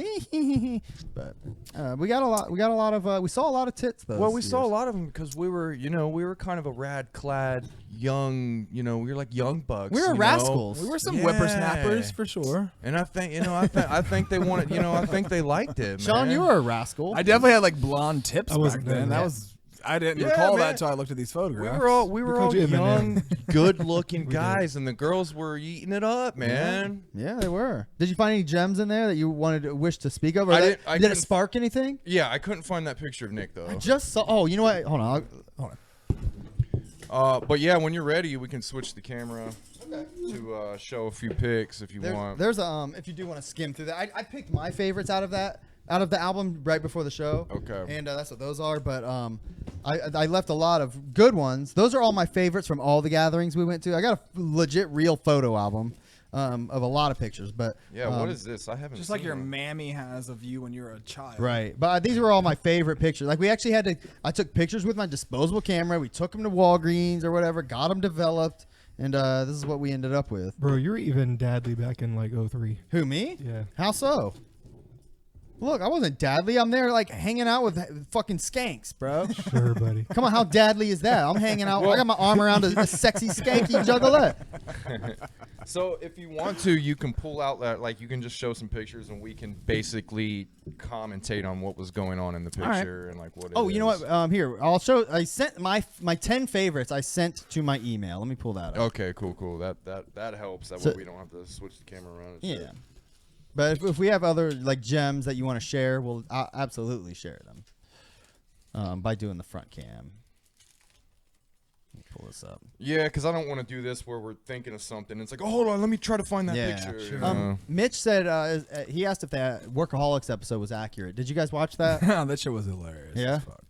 But we saw a lot of tits though. Well, we saw a lot of them because we were kind of a rad clad young, we were like young bucks. We were you know? rascals. We were some Yeah. whippersnappers for sure. And I think, I think they wanted, I think they liked it. Sean, man. you were a rascal. I definitely had like blonde tips I back wasn't then. doing That that. was I didn't Yeah, recall man. that until I looked at these photographs. We were all called you Eminem. young, good-looking We guys, and the girls were eating it up, man. Yeah, they were. Did you find any gems in there that you wish to speak of? Or I that- didn't- I did it couldn't- spark anything? Yeah, I couldn't find that picture of Nick though. I just saw. Oh, you know what? Hold on. Hold on. But yeah, when you're ready, we can switch the camera to show a few pics if you want. There's if you do want to skim through that, I picked my favorites out of the album right before the show. Okay. And that's what those are. But I left a lot of good ones. Those are all my favorites from all the gatherings we went to. I got a legit real photo album of a lot of pictures. But Yeah, what is this? I haven't Just seen like your one. mammy has of you when you're a child. right. But these were all my favorite pictures. Like we actually had to. I took pictures with my disposable camera. We took them to Walgreens or whatever. Got them developed. And this is what we ended up with. Bro, you're even dadly back in like 03. Who, me? Yeah. How so? Look, I wasn't dadly. I'm there like hanging out with fucking skanks, bro. Sure, buddy. Come on, how dadly is that? I'm hanging out. I got my arm around a sexy skanky juggalette. So if you want to, you can pull out that, like you can just show some pictures and we can basically commentate on what was going on in the All right. picture and like what. Oh, it you know is. what? Here, I'll show. I sent my 10 favorites. I sent to my email. Let me pull that up. Okay, cool. That helps. That So- way we don't have to switch the camera around. And Yeah. shit. But if we have other like gems that you want to share, we'll absolutely share them by doing the front cam. Let me pull this up. Yeah, because I don't want to do this where we're thinking of something. It's like, oh, hold on, let me try to find that Yeah, picture. sure. you know? Mitch said he asked if that Workaholics episode was accurate. Did you guys watch that? That shit was hilarious. Yeah? as fuck.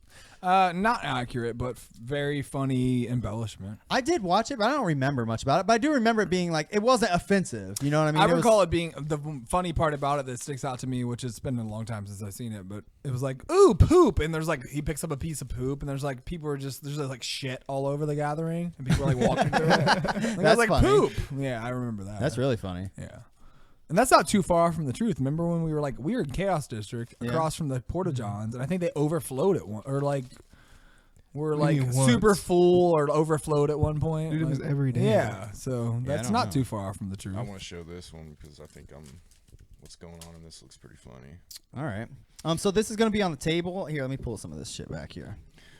Not accurate, but very funny embellishment. I did watch it, but I don't remember much about it. But I do remember it being like it wasn't offensive. You know what I mean? I It was- recall it being the funny part about it that sticks out to me, which has been a long time since I've seen it, but it was like, ooh, poop. And there's like, he picks up a piece of poop, and there's like, people are just, there's like shit all over the gathering, and people are like walking through it. Like, I was That's like, funny. poop. Yeah, I remember that. That's really funny. Yeah. And that's not too far from the truth. Remember when we were in Chaos District Yeah. across from the Porta Johns, and I think they overflowed at one, or like, were What do you like mean once? super full or overflowed at one point. Dude, it was Like, every day. Yeah, so Yeah, I that's don't not know. too far from the truth. I want to show this one because I think what's going on in this looks pretty funny. All right. So this is gonna be on the table here. Let me pull some of this shit back here.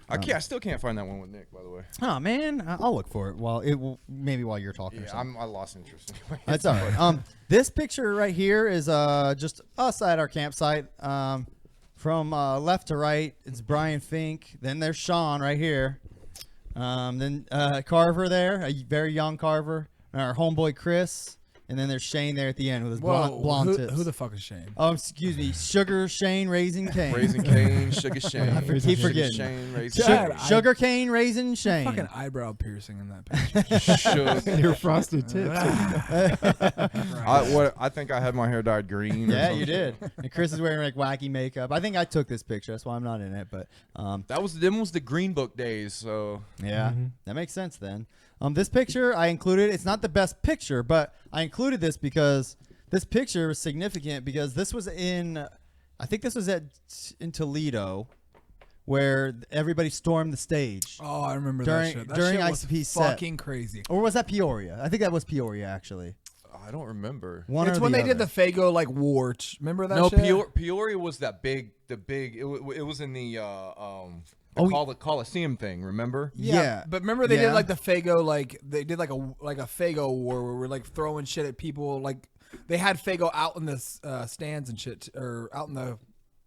I still can't find that one with Nick, by the way. Oh man, I'll look for it while you're talking. or Yeah, something. I lost interest anyway. That's all right. This picture right here is just us at our campsite. From left to right, it's Brian Fink. Then there's Shawn right here. Then Carver there, a very young Carver. And our homeboy Chris. And then there's Shane there at the end with his blonde who, tips. who the fuck is Shane? Oh, excuse me, Sugar Shane Raisin Cane. Raisin Cane, Sugar Shane. I keep Sugar forgetting. Shane, Raisin God, Cane. Sugar Cane Raisin Shane. Fucking eyebrow piercing in that picture. Sugar. Your frosted tips. I think I had my hair dyed green. or Yeah, some you shit. did. And Chris is wearing like wacky makeup. I think I took this picture. That's why I'm not in it. But Them was the Green Book days. So yeah, that makes sense then. This picture I included. It's not the best picture, but I included this because this picture was significant because this was I think this was in Toledo, where everybody stormed the stage. Oh, I remember During- that shit. That during shit was ICP's set. fucking crazy. Or was that Peoria? I think that was Peoria actually. I don't remember. One It's or when the they did other. the Fago like warch. Remember that No, shit? Peoria was that big. It was in the Coliseum thing. Remember? Yeah. But remember they Yeah. did like the Fago they did like a Fago war where we're like throwing shit at people. Like they had Fago out in the stands and shit, or out in the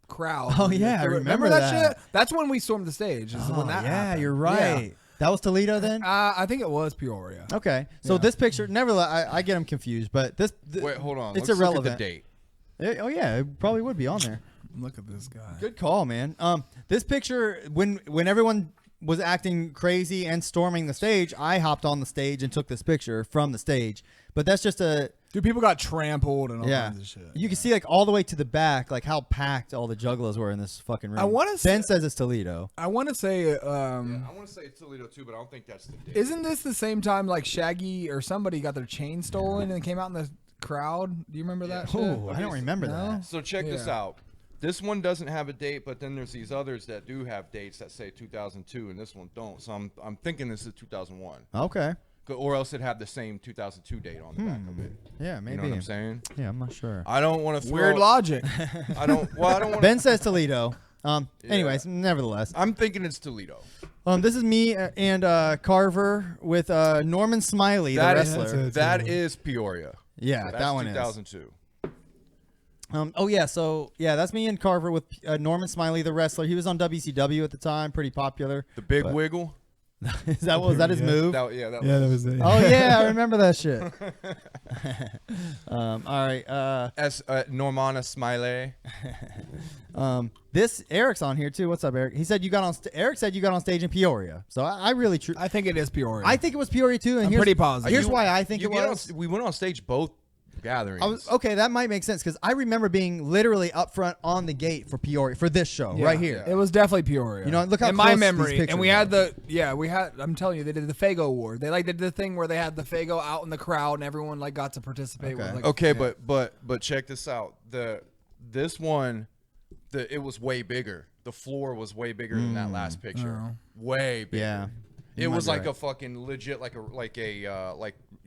crowd. Oh, yeah, I remember that. shit? That's when we stormed the stage. Is when that yeah, happened. you're right. That was Toledo then. Yeah. I think it was Peoria. Okay, so Yeah. this picture, nevertheless, I get them confused, but Wait, hold on. It's Let's irrelevant. Look at the date. Oh yeah, it probably would be on there. Look at this guy. Good call, man. This picture, when everyone was acting crazy and storming the stage, I hopped on the stage and took this picture from the stage. But that's just Dude, people got trampled and all yeah. kinds of shit. You can see like all the way to the back, like how packed all the juggalos were in this fucking room. I wanna Ben say- says it's Toledo. I want to say, I want to say it's Toledo too, but I don't think that's the date. isn't this the same time like Shaggy or somebody got their chain stolen and came out in the crowd? Do you remember that shit? Oh, I don't remember No? that. So check this Yeah. out. This one doesn't have a date, but then there's these others that do have dates that say 2002, and this one don't. So I'm thinking this is 2001, Okay. or else it'd have the same 2002 date on the back of it. Yeah, maybe. You know what I'm saying? Yeah, I'm not sure. I don't want to throw. Weird logic. I don't. Well, I don't want. Ben says Toledo. Anyways, nevertheless. I'm thinking it's Toledo. This is me and Carver with Norman Smiley, the That is- wrestler. That is Peoria. Yeah, That's that one is. 2002. That's me and Carver with Norman Smiley, the wrestler. He was on WCW at the time, pretty popular. The Big But- Wiggle. was that his Yeah. move? That Yeah, that was it. Oh yeah, I remember that shit. All right. As Normana Smiley. This Eric's on here too. What's up, Eric? He said you got on. Eric said you got on stage in Peoria. So I really I think it is Peoria. I think it was Peoria too. And I'm here's, pretty positive. Here's why I think You it get was. we went on stage both gatherings. Okay, that might make sense because I remember being literally up front on the gate for Peoria for this show Yeah. right here. It was definitely Peoria. You know, look how in my close these memory. pictures And we are. had I'm telling you, they did the Fago Award. They did the thing where they had the Fago out in the crowd and everyone like got to participate. Okay. With, like, Okay, yeah. but check this out. This one, it was way bigger. The floor was way bigger than that last picture. Oh. Way bigger. Yeah. It You might was be like right. a fucking legit like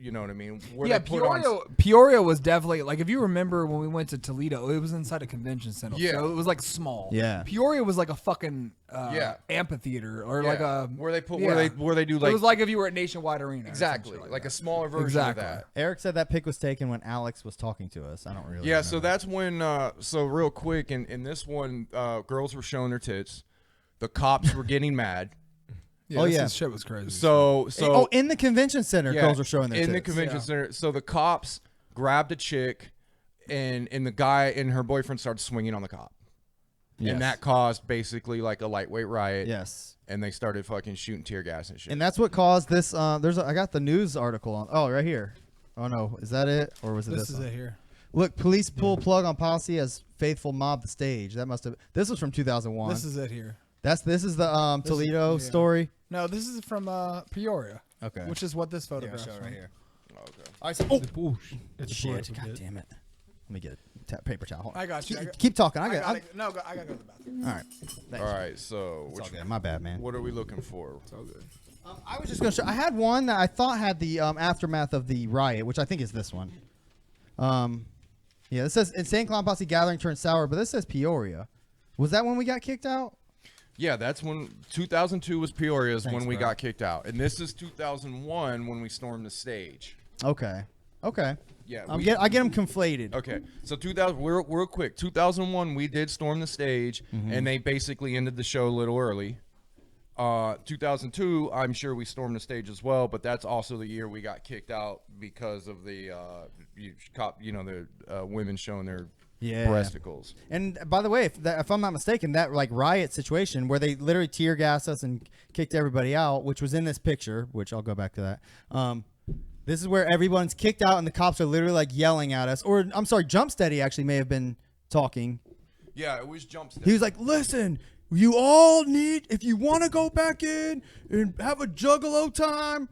you know what I mean? Where Yeah, they put on- Peoria was definitely like if you remember when we went to Toledo, it was inside a convention center. Yeah. So it was like small. Yeah. Peoria was like a fucking Yeah. amphitheater or Yeah, like a where they put yeah. where they do it like was like if you were at Nationwide Arena. or some exactly shit like that. a smaller version Exactly. of that. Eric said that pic was taken when Alex was talking to us. I don't really. Yeah, remember. so that's when so real quick in this one girls were showing their tits. The cops were getting mad. Yeah, Oh, this yeah. shit was crazy. So oh, in the convention center, yeah, girls were showing their in the tits. convention center. So the cops grabbed a chick and the guy and her boyfriend started swinging on the cop. Yes. And that caused basically like a lightweight riot. Yes. And they started fucking shooting tear gas and shit. And that's what caused this. I got the news article on. Oh, right here. Oh no, is that it or was it this? this is one? it here. Look, police pull plug on policy as faithful mob the stage. That must have. This was from 2001. This is it here. This is the Toledo yeah. story. No, this is from Peoria. Okay. Which is what this photograph is right here. Okay. All right. So, oh Oh, it's shit! God damn it! Let me get a paper towel. Hold on. I got you. Keep talking. I I got. gotta go to the bathroom. All right. Thanks. All right, so It's all good. My bad, man. what are we looking for? It's all good. I was just gonna show. I had one that I thought had the aftermath of the riot, which I think is this one. Yeah, this says Insane Clown Posse gathering turned sour, but this says Peoria. Was that when we got kicked out? Yeah, that's when 2002 was Peoria's Thanks, when we bro. got kicked out, and this is 2001 when we stormed the stage. Okay. Okay. Yeah, I get them conflated. Okay, so 2000, real quick. 2001, we did storm the stage, and they basically ended the show a little early. 2002, I'm sure we stormed the stage as well, but that's also the year we got kicked out because of the women showing their breasticles. And by the way, if I'm not mistaken, that like riot situation where they literally tear gassed us and kicked everybody out, which was in this picture, which I'll go back to that. This is where everyone's kicked out and the cops are literally like yelling at us. Or I'm sorry, Jumpsteady actually may have been talking. Yeah, it was Jumpsteady. He was like, "Listen, you all need, if you want to go back in and have a juggalo time,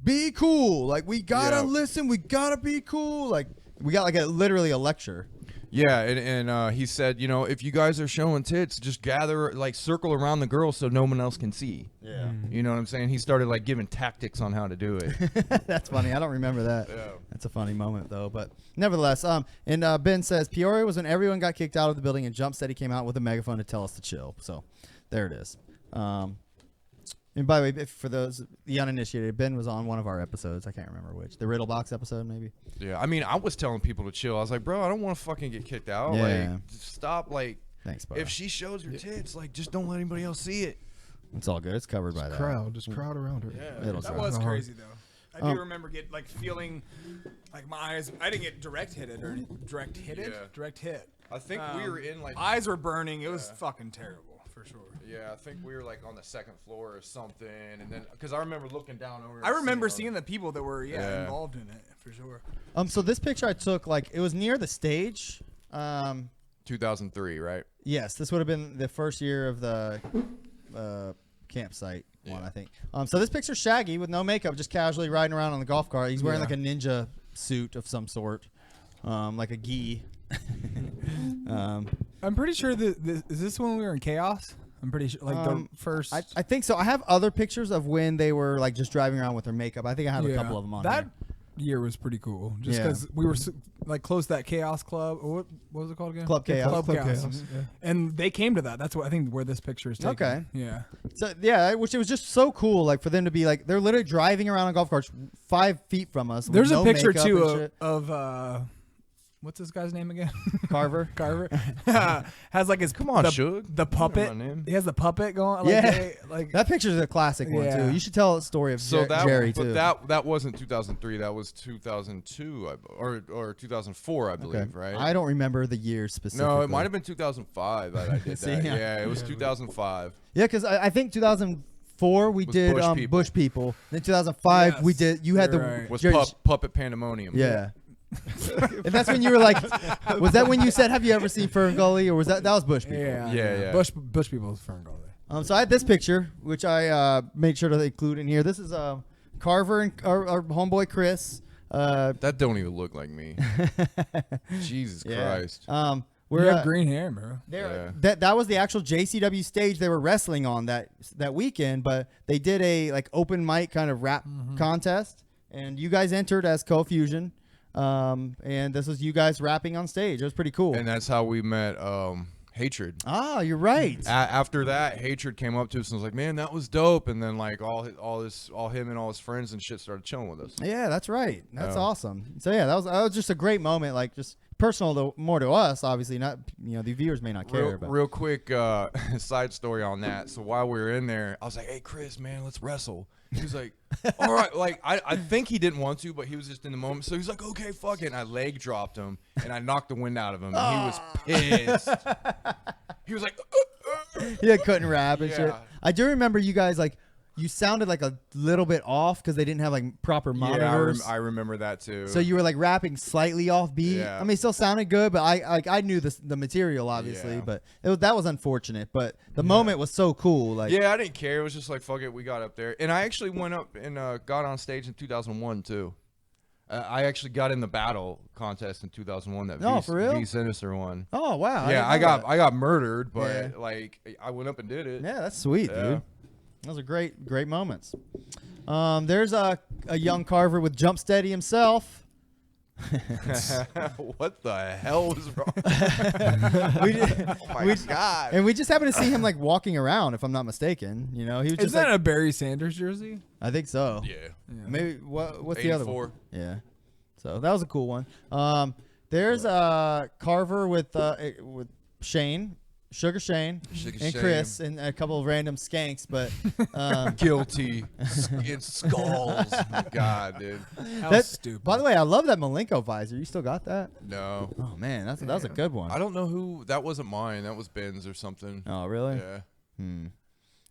be cool. Like we gotta listen, we gotta be cool. Like we got like literally a lecture." Yeah, and he said, if you guys are showing tits, just gather, like, circle around the girl so no one else can see. Yeah. You know what I'm saying? He started, like, giving tactics on how to do it. That's funny. I don't remember that. Yeah. That's a funny moment though. But nevertheless, and Ben says Peoria was when everyone got kicked out of the building and Jumpsteady came out with a megaphone to tell us to chill. So there it is. And by the way, for those the uninitiated, Ben was on one of our episodes. I can't remember which. The Riddle Box episode, maybe. Yeah, I mean, I was telling people to chill. I was like, bro, I don't want to fucking get kicked out. Yeah. Like, just stop. Like, Thanks, bro. if she shows her tits, like, just don't let anybody else see it. It's all good. It's covered by that. Just crowd around her. Yeah. It'll That try. was Uh-huh. crazy though. I do remember feeling like my eyes. I didn't get direct hit. Yeah. Direct hit. I think we were in, like, Eyes were burning. It was fucking terrible for sure. yeah, I think we were, like, on the second floor or something. And then, because I remember looking down over. I remember seeing the people that were Yeah. involved in it for sure. So this picture I took, like, it was near the stage. 2003, right? Yes, this would have been the first year of the campsite one, I think. So this picture's Shaggy with no makeup, just casually riding around on the golf cart. He's wearing like a ninja suit of some sort, like a gi. I'm pretty sure that is this when we were in Chaos? I'm pretty sure, like the first. I think so. I have other pictures of when they were like just driving around with their makeup. I think I have a couple of them on that here. year was pretty cool, just Yeah. because we were like close to that Chaos Club. Or what was it called again? Club Chaos. Club Club Chaos. Chaos, yeah. And they came to that. That's what I think where this picture is taken. Okay. Yeah. So yeah, which it was just so cool, like for them to be like they're literally driving around on golf carts 5 feet from us. with There's no a picture makeup too and shit. of what's this guy's name again? Carver. Carver has like his Come on, the, Suge. the puppet. Remember my name. He has the puppet going. Like, Yeah. like That picture's a classic one Yeah. too. You should tell a story of So that, Jerry but too. that wasn't 2003. That was 2002, or 2004, I believe, Okay. right? I don't remember the year specifically. No, it might have been 2005 that I did See, that. yeah. Yeah, it was 2005. Yeah, because I think 2004 we Was did Bush People. Bush People. Then 2005 Yes, we did. You had the you're right. Was Jerry- puppet pandemonium? Yeah. And that's when you were like, was that when you said, "Have you ever seen Fern Gully?" Or was that was Bush People? yeah, Yeah. Bush people's Fern Gully. So I had this picture, which I made sure to include in here. This is Carver and our homeboy Chris. That don't even look like me. Jesus Christ. We're You have green hair, bro. Yeah. that was the actual JCW stage they were wrestling on that weekend, but they did a like open mic kind of rap contest, and you guys entered as Co-Fusion. And this was you guys rapping on stage. It was pretty cool. And that's how we met Hatred. Ah, you're right. After that, Hatred came up to us and was like, "Man, that was dope." And then like all him and all his friends and shit started chilling with us. Yeah, that's right. That's Yeah. awesome. So yeah, that was just a great moment. Like just personal more to us, obviously. Not the viewers may not care. But Real quick side story on that. So while we were in there, I was like, "Hey, Chris, man, let's wrestle." He was like, "All right." Like I think he didn't want to, but he was just in the moment. So he's like, "Okay, fuck it." And I leg dropped him, and I knocked the wind out of him, and he was pissed. He was like, yeah, couldn't rap and Yeah. shit. I do remember you guys like you sounded like a little bit off because they didn't have like proper monitors. Yeah, I remember that too. So you were like rapping slightly off beat. Yeah. I mean, it still sounded good, but I knew the material obviously, Yeah. but that was unfortunate. But the moment was so cool. Like yeah, I didn't care. It was just like, fuck it, we got up there, and I actually went up and got on stage in 2001 too. I actually got in the battle contest in 2001. That Oh, for real? V Sinister one. oh wow. Yeah, didn't know I got murdered, but Yeah. like I went up and did it. that. Yeah, that's sweet, Yeah. dude. Those are great moments. There's a young Carver with Jump Steady himself. What the hell was wrong? we did, Oh my god! and we just happened to see him like walking around, if I'm not mistaken. He was Is just that like, a Barry Sanders jersey? I think so. Yeah. Maybe what's the other 84. one? Yeah. So that was a cool one. There's Carver with Shane, Sugar Shane, Sugar and Shane. Chris, and a couple of random skanks. But Guilty. It's skulls. My god, dude. How that, stupid. by the way, I love that Malenko visor. You still got that? No. Oh man, that was a good one. I don't know who. That wasn't mine. That was Ben's or something. Oh really? Yeah.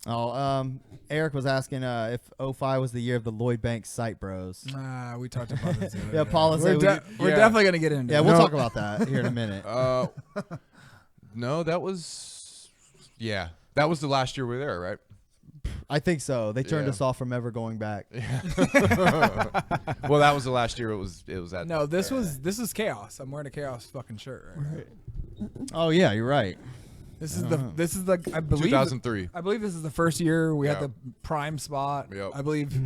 Oh, Eric was asking if 05 was the year of the Lloyd Banks Site Bros. We talked about this. the other Yeah, day. Paula said We're Yeah. definitely gonna get into Yeah, it. we'll No. talk about that here in a minute. No, that was. Yeah, that was the last year we were there, right? I think so. They turned Yeah. us off from ever going back. Well, that was the last year. It was that. No, this is chaos. I'm wearing a chaos fucking shirt right now. Oh yeah, you're right. This is the I believe 2003. I believe this is the first year we had Yeah. the prime spot. Yep. I believe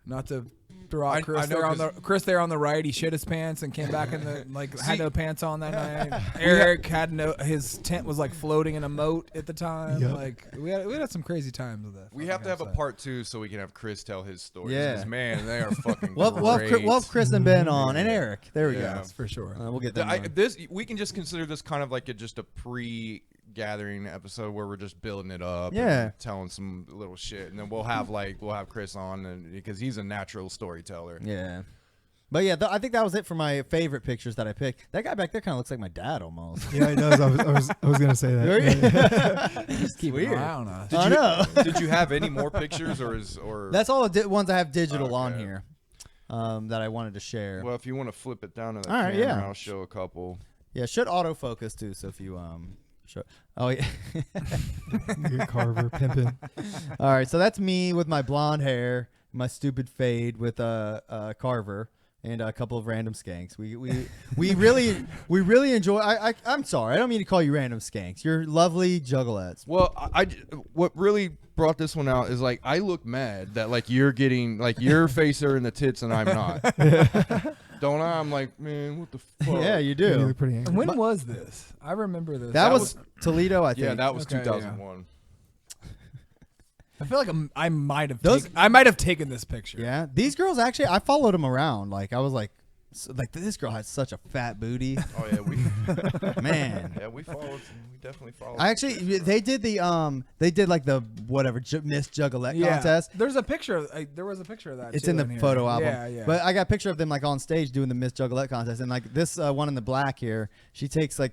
not to throw I out Chris know there on 'cause- the Chris there on the right. He shit his pants and came back in the had no pants on that night. Eric had no his tent was like floating in a moat at the time. Yep. Like we had some crazy times with that. We have to have a part 2 so we can have Chris tell his stories. Yeah. 'Cause, man, they are fucking We'll great. have Chris and Ben on, and Eric. There we Yeah. go. for sure. We'll get them on. We can just consider this kind of like just a pre-gathering episode where we're just building it up, Yeah. and telling some little shit, and then we'll have Chris on, and because he's a natural storyteller. Yeah. But yeah, I think that was it for my favorite pictures that I picked. That guy back there kind of looks like my dad almost. Yeah, he does. I was gonna say that. Yeah. Just keep weird. an eye on us. I know. Did you have any more pictures, or That's all the ones I have digital on Okay. here that I wanted to share. Well, if you want to flip it down to the All right, camera, yeah. I'll show a couple. Yeah, should autofocus too. So if you show. Oh yeah. Good Carver pimping. All right, so that's me with my blonde hair, my stupid fade with Carver. And a couple of random skanks. We really enjoy. I'm sorry, I don't mean to call you random skanks. You're lovely juggalettes. Well, what really brought this one out is like I look mad that like you're getting like your face are in the tits and I'm not. Don't I? I'm like, man, what the fuck? Yeah, you You do. look pretty angry. When was this? I remember this. That was Toledo, I think. Yeah, that was Okay, yeah. 2001. I feel like I might have Those- taken this picture. Yeah, these girls actually, I followed them around. Like I was like this girl has such a fat booty, Oh yeah, man. we followed. We definitely followed. I actually, they did like the whatever Miss Juggalette contest. There's a picture. There was a picture of that. It's too in the here. photo album. Yeah, yeah. But I got a picture of them like on stage doing the Miss Juggalette contest, and like this one in the black here, she takes like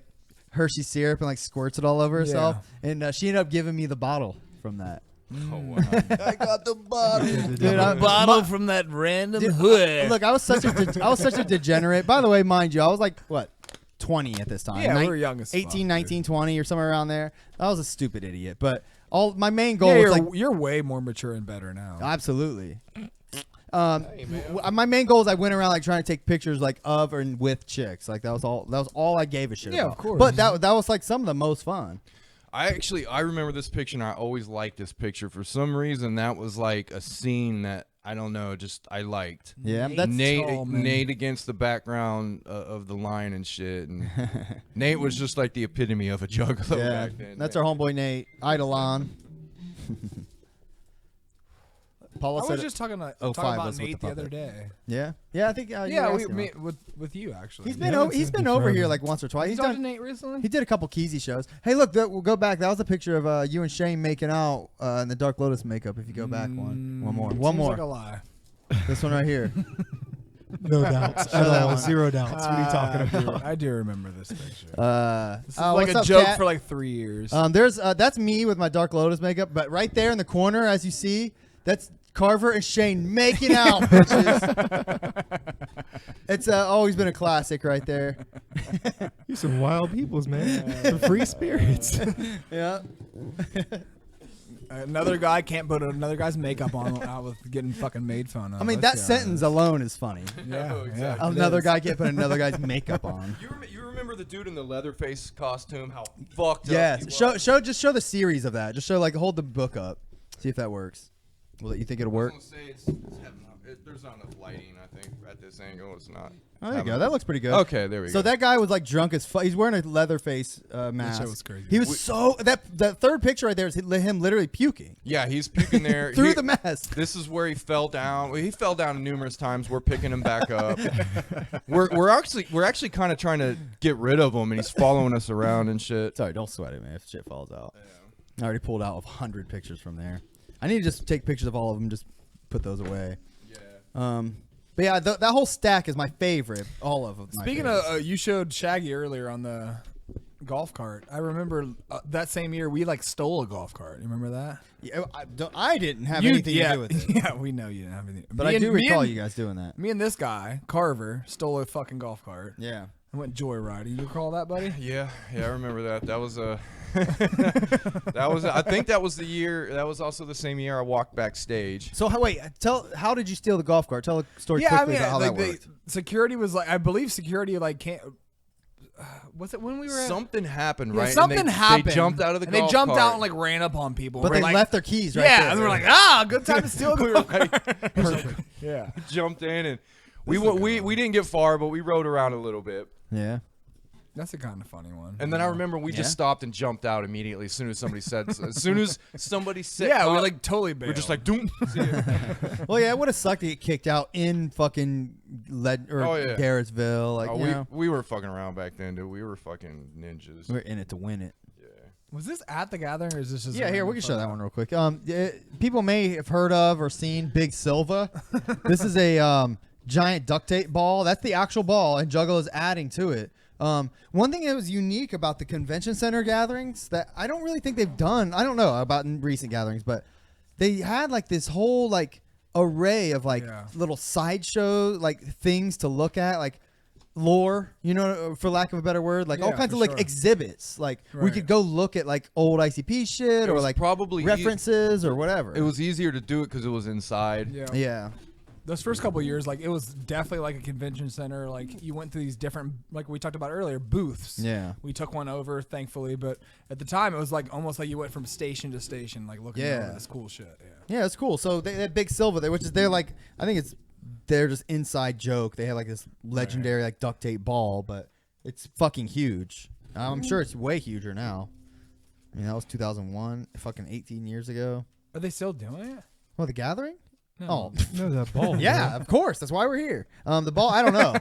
Hershey syrup and like squirts it all over herself, and she ended up giving me the bottle from that. Oh wow. I got the bottle. Dude, from that random Dude, hood. look, I was such a degenerate. By the way, mind you, I was like what 20 at this time. Yeah, we were young as fuck, 18, dude. 19, 20 or somewhere around there. I was a stupid idiot, but my main goal Yeah, was like you're way more mature and better now. absolutely. My main goal is I went around like trying to take pictures like of and with chicks. Like that was all I gave a shit Yeah, about. of course. But that was like some of the most fun. I remember this picture, and I always liked this picture for some reason. That was like a scene that I don't know, just I liked. Yeah, that's Nate against the background of the line and shit, and Nate was just like the epitome of a juggalo back then. That's our homeboy Nate Eidolon. Paula I said was just talking about was with Nate the the other puppet. day. Yeah, I think Yeah, with you actually. He's been Yeah, he's been been over forever. here like once or twice. You He's talked to done. Nate recently. He did a couple Keezy shows. Hey, look, we'll go back. That was a picture of you and Shane making out in the Dark Lotus makeup. If you go back one more, Seems more. like a lie. This one right here. No doubts Show at that all. one. 0 doubts. What are you talking about? I do remember this picture. This is oh, like what's a up, joke Kat? for like 3 years. There's that's me with my Dark Lotus makeup, but right there in the corner, as you see, that's Carver and Shane making out, bitches. It's always been a classic right there. You're some wild peoples, man. Some free spirits. Yeah. Another guy can't put another guy's makeup on without with getting fucking made fun of. I mean, Let's that be sentence honest. alone is funny. Yeah, Oh, exactly. Another guy can't put another guy's makeup on. You remember the dude in the Leatherface costume? How fucked up Yes. he Just was? show the series of that. Just show hold the book up. See if that works. Will you think it'll work? I was gonna say there's not enough lighting. I think at this angle, it's not. Oh, there you go. That looks pretty good. Okay, there we go. So that guy was like drunk as fuck. He's wearing a Leatherface mask. shit was crazy. He was that third picture right there is him literally puking Yeah, he's puking there through the mask. This is where he fell down. Well, he fell down numerous times. We're picking him back up. we're actually kind of trying to get rid of him, and he's following us around and shit. Sorry, don't sweat it, man. If shit falls out. I already pulled out 100 pictures from there. I need to just take pictures of all of them. Just put those away. Yeah. But yeah, that whole stack is my favorite. All of them. Speaking of, you showed Shaggy earlier on the golf cart. I remember that same year we like stole a golf cart. You remember that? yeah, I didn't have anything to do with it. Yeah, we know you didn't have anything. But I do recall you guys doing that. Me and this guy, Carver, stole a fucking golf cart. Yeah. I went joyriding. You recall that, buddy? Yeah, I remember that. That was I think that was the year. That was also the same year I walked backstage. So wait, how did you steal the golf cart? Tell a story Yeah, I quickly mean, about how like that worked. security was like, I believe security like can't. Was it when we were at? Something happened, Yeah, right? something and happened. They jumped out of the and golf they jumped cart. out and like ran up on people. But We're they like, left their keys right yeah, there. and we're like, good time to steal. We were like, Yeah, jumped in and we didn't get far, but we rode around a little bit. yeah. that's a kind of funny one. And then I remember we just Yeah. stopped and jumped out immediately as soon as somebody said. As soon as somebody said, Yeah, we like totally bailed. we're just like, doom. Well, yeah, it would have sucked to get kicked out in fucking Oh, yeah. Garrettsville. Like, you know, we were fucking around back then, dude. We were fucking ninjas. we're in it to win it. Was this at the gathering or is this just? Yeah, a here we random can show that photo? one real quick. People may have heard of or seen Big Silva. This is a giant duct tape ball. That's the actual ball, and Juggalo is adding to it. One thing that was unique about the convention center gatherings that I don't really think they've done. I don't know about in recent gatherings, but they had like this whole like array of like little sideshow like things to look at, like lore, you know, for lack of a better word, like all Yeah, kinds for of like sure. exhibits. Like we Right. could go look at like old ICP shit It or was like probably references or whatever. It was easier to do it because it was inside. Yeah. yeah. Those first couple of years, like it was definitely like a convention center. Like you went through these different, like we talked about earlier, booths. Yeah. We took one over, thankfully, but at the time it was like almost like you went from station to station, like looking Yeah. over this cool shit. Yeah. Yeah, it's cool. So they had Big Silva there, which is they're like, I think it's they're just inside joke. They have like this legendary like duct tape ball, but it's fucking huge. I'm sure it's way huger now. I mean, that was 2001, fucking 18 years ago. Are they still doing it? Well, the gathering? No. Oh, No, that ball. yeah, of course. That's why we're here. The ball, I don't know.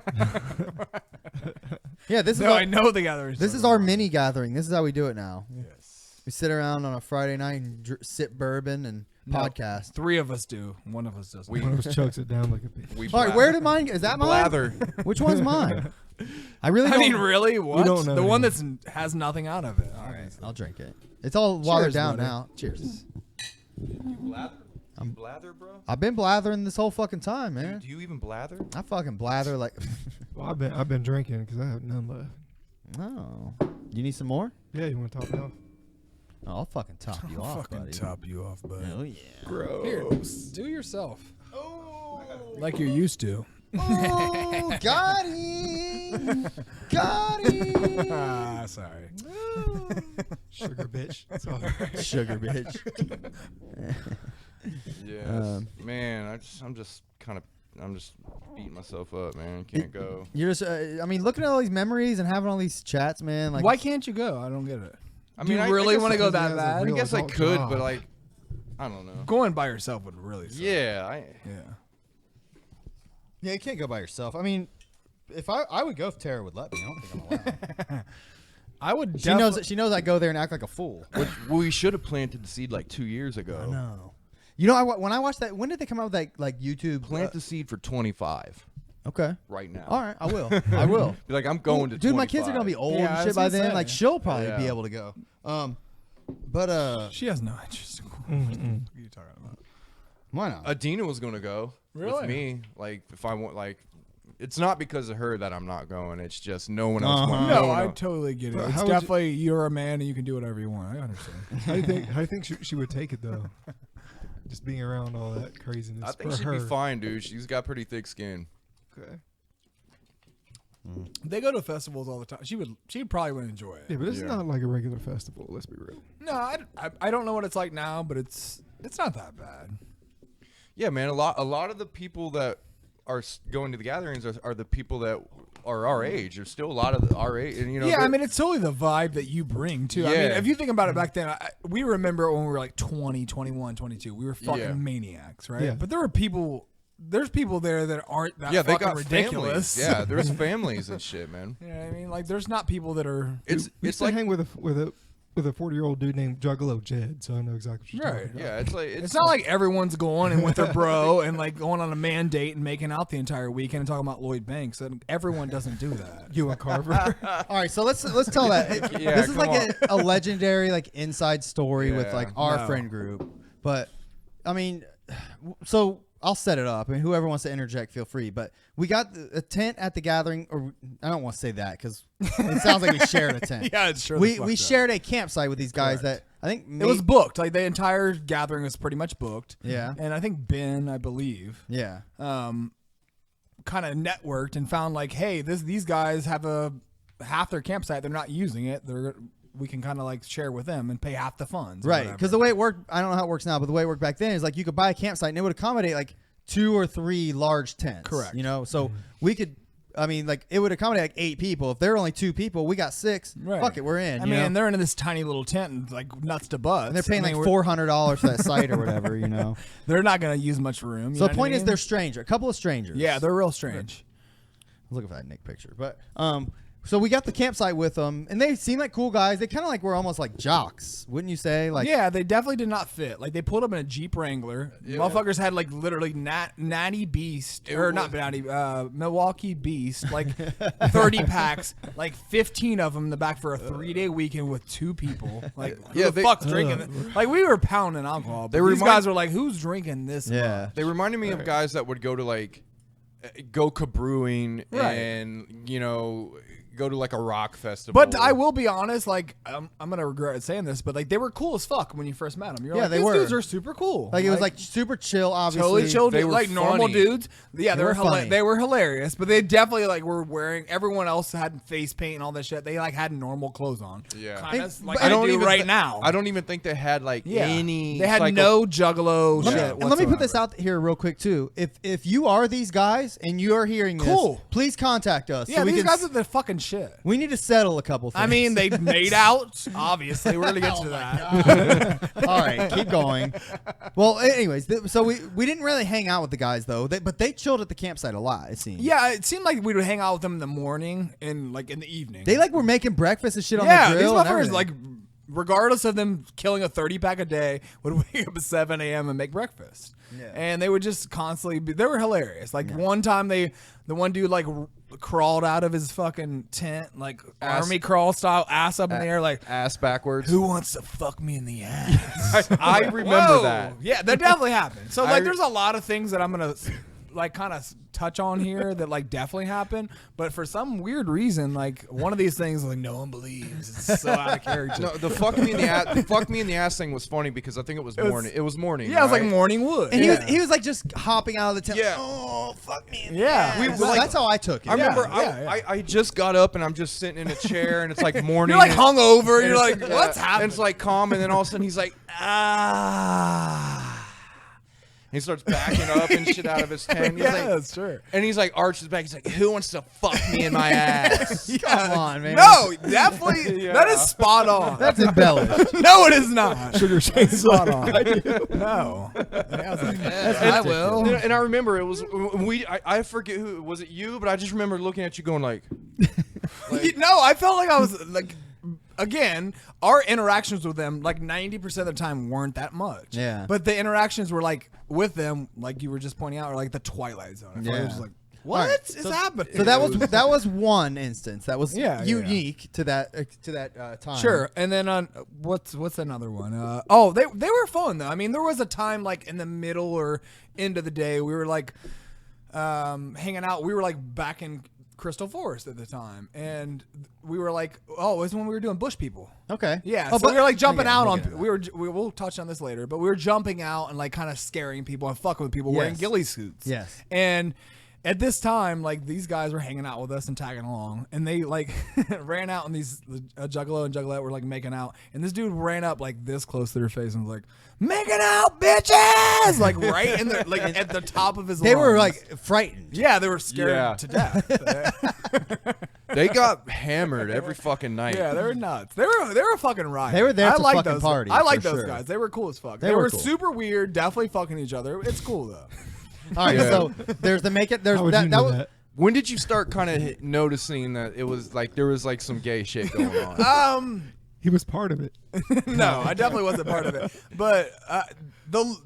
Yeah, this is No, our, I know the gathering. this is our mini gathering. This is how we do it now. Yes. We sit around on a Friday night and sip bourbon and No. podcast. 3 of us do. One of us doesn't. One of us chokes it down like a bitch. We All right, where did mine? Is that mine? blather? Which one's mine? I really I don't. mean, really? What? don't know The one anymore. that's has nothing out of it. All right, I'll drink it. It's all watered Cheers, down buddy. now. Cheers. You blather? You blather, bro? I've been blathering this whole fucking time, man. Do you even blather? I fucking blather like. Well, I've been drinking because I have none left. Oh, you need some more? Yeah, you want to top it off? Oh, I'll fucking top you off, fucking buddy. top you off, buddy. Oh yeah. Here, do yourself. Like you're used to. Oh, got him. Got him. Ah, sorry. Sugar bitch. That's all right. Sugar bitch. Yeah. Man, I I'm just beating myself up, man. Can't go. You're just, I mean, looking at all these memories and having all these chats, man. Like, Why can't you go? I don't get it. I Do mean, you I really guess want to go because that he has a bad? I real guess I adult could, job. but like, I don't know. Going by yourself would really suck. Yeah, yeah, you can't go by yourself. I mean, if I would go if Tara would let me. I don't think I'm allowed. I would. She knows I go there and act like a fool. which we should have planted the seed like 2 years ago. No. You know, when I watched that, when did they come out with that like YouTube? Plant the seed for 25 Okay. right now. All right, I will. I will. Be like, I'm going to. Dude, 25. my kids are gonna be old Yeah, I and shit was by gonna then. say. Like she'll probably be Yeah. able to go. But She has no interest. What are you talking about? why not? Adina was gonna go Really? with me. Like, if I want, like, it's not because of her that I'm not going. It's just no one else wants. No, one I else. totally get it. But It's how would you- definitely you're a man and you can do whatever you want. I understand. How do you think she would take it though? Just being around all that craziness. I think for she'd her. be fine, dude. She's got pretty thick skin. Okay. They go to festivals all the time. She probably would enjoy it. Yeah, but it's Yeah. not like a regular festival. Let's be real. No, I don't know what it's like now, but it's not that bad. Yeah, man. A lot of the people that are going to the gatherings are the people that are our age. There's still a lot of our age, and you know. Yeah, I they're- mean, it's totally the vibe that you bring, too. I mean, Yeah. if you think about it back then, we remember when we were like 20, 21, 22. We were fucking Yeah. maniacs, right? Yeah. But there's people there that aren't that yeah, they fucking got ridiculous. families. Yeah, there's families and shit, man. You know what I mean? Like, there's not people that are... It's We it's used to like hang with a 40-year-old dude named Juggalo Jed, so I know exactly what you're Right. talking about. yeah, it's like It's not like everyone's going and with their bro and like going on a man date and making out the entire weekend and talking about Lloyd Banks. And everyone doesn't do that. You and Carver. All right, so let's tell that. Yeah, This is come like a legendary like inside story with Yeah. like our No. friend group. But I mean, so I'll set it up. I mean, whoever wants to interject, feel free. But we got a tent at the gathering, or I don't want to say that because it sounds like we shared a tent. Yeah, it's sure. We shared a campsite with these guys that I think It was booked. Like the entire gathering was pretty much booked. Yeah. And I think Ben, I believe, yeah. kind of networked and found like, hey, these guys have half their campsite. They're not using it. We can kind of like share with them and pay half the funds. or Right, whatever. because the way it worked, I don't know how it works now, but the way it worked back then is like you could buy a campsite and it would accommodate like 2 or 3 large tents. Correct. You know, so we could, I mean, like it would accommodate like 8 people. If there were only 2 people, we got 6. Right. Fuck it, we're in. I you mean, know? and they're in this tiny little tent and like nuts to butts. And they're paying I mean, like $400 for that site or whatever. You know. They're not going to use much room. So the point is, they're stranger, a couple of strangers. yeah, they're real strange. I was looking for that Nick picture, but so we got the campsite with them, and they seemed like cool guys. They kind of like were almost like jocks, wouldn't you say? Like, Yeah, they definitely did not fit. Like they pulled up in a Jeep Wrangler. Motherfuckers had like literally Natty Beast or not Natty Milwaukee Beast, like 30 packs, like 15 of them in the back for a 3-day weekend with 2 people. Like who the fuck's drinking it? Like we were pounding alcohol. But these guys were like, who's drinking this? Yeah. much? they reminded me of guys that would go to like Goka Brewing Right. and go to like a rock festival. But I will be honest, like I'm gonna regret saying this, but like they were cool as fuck when you first met them. You're Yeah, like, they these were. dudes are super cool. like it was like super chill, obviously. totally chill, They dude, were like normal funny. dudes. Yeah, They were funny. they were hilarious, but they definitely like were wearing. Everyone else had face paint and all that shit. They like had normal clothes on. Yeah. kind Hey, of like but I I don't do even right thi- now. I don't even think they had like any. They had psycho- no juggalo Let me, shit. and let me put this whatsoever. out here real quick too. If you are these guys and you are hearing this, Cool. please contact us. Yeah, so we these can guys are the fucking shit. we need to settle a couple things. I mean, they made out. Obviously, we're gonna get to that. all right, keep going. Well, anyways, so we didn't really hang out with the guys though. But they chilled at the campsite a lot. It seemed. Yeah, it seemed like we would hang out with them in the morning and like in the evening. They like were making breakfast and shit on yeah, the these grill. and motherfuckers everything. like, regardless of them killing a 30-pack a day, would wake up at 7 a.m. and make breakfast. Yeah. And they would just constantly be. They were hilarious. Like one time, the one dude like crawled out of his fucking tent, like army crawl style, ass up in the air, like, ass backwards. who wants to fuck me in the ass? I remember Whoa. that. Yeah, that definitely happened. So like, I- there's a lot of things that I'm gonna like kind of touch on here that like definitely happened, but for some weird reason, like one of these things, like no one believes. It's so out of character. No, the fuck me in the ass thing was funny because I think it was morning. It was morning. Yeah, it was like right? morning wood. and yeah. he was like just hopping out of the tent. Yeah. Oh fuck me. Yeah. We, We- well, that's how I took it. I remember yeah. I just got up and I'm just sitting in a chair and it's like morning. You're like and- hungover. and You're it's- like, what's and happening? it's like calm and then all of a sudden he's like, he starts backing up and shit out of his tent. He's like, sure. and he's like arches back. He's like, who wants to fuck me in my ass? Come on, man. No, definitely. That is spot on. That's embellished. No, it is not. Sugar Shane's Spot on. No. And I was like, I will. And I remember it was I forget who was it, you, but I just remember looking at you going like No, I felt like I was like. Again, our interactions with them, like 90% of the time, weren't that much. Yeah. But the interactions were like with them, like you were just pointing out, are like the Twilight Zone. I felt like it was just like, what Right. is happening? So that was one instance that was Yeah, unique to that time. Sure. And then on what's another one? They were fun though. I mean, there was a time like in the middle or end of the day, we were like hanging out. We were like back in Crystal Forest at the time, and we were like, oh, it was when we were doing Bush People. Okay. Yeah, Oh, so we were like jumping okay, out we'll on. get into We'll touch on this later, but we were jumping out and like kind of scaring people and fucking with people wearing Yes. ghillie suits. Yes. And at this time, like these guys were hanging out with us and tagging along, and they like ran out, and these Juggalo and Juggalette were like making out, and this dude ran up like this close to their face and was like, "Making out, bitches!" Like right in the like at the top of his. They were lungs. like frightened. Yeah, they were scared Yeah. to death. they got hammered every fucking night. Yeah, they were nuts. They were fucking riot. They were there I to like fucking those, party, I like for those sure. guys. They were cool as fuck. They They were were cool. super weird. Definitely fucking each other. It's cool though. All right. Yeah. So there's the make it. There's How would that. you That know was. that? When did you start kind of noticing that it was like there was like some gay shit going on? He was part of it. No, I definitely wasn't part of it. But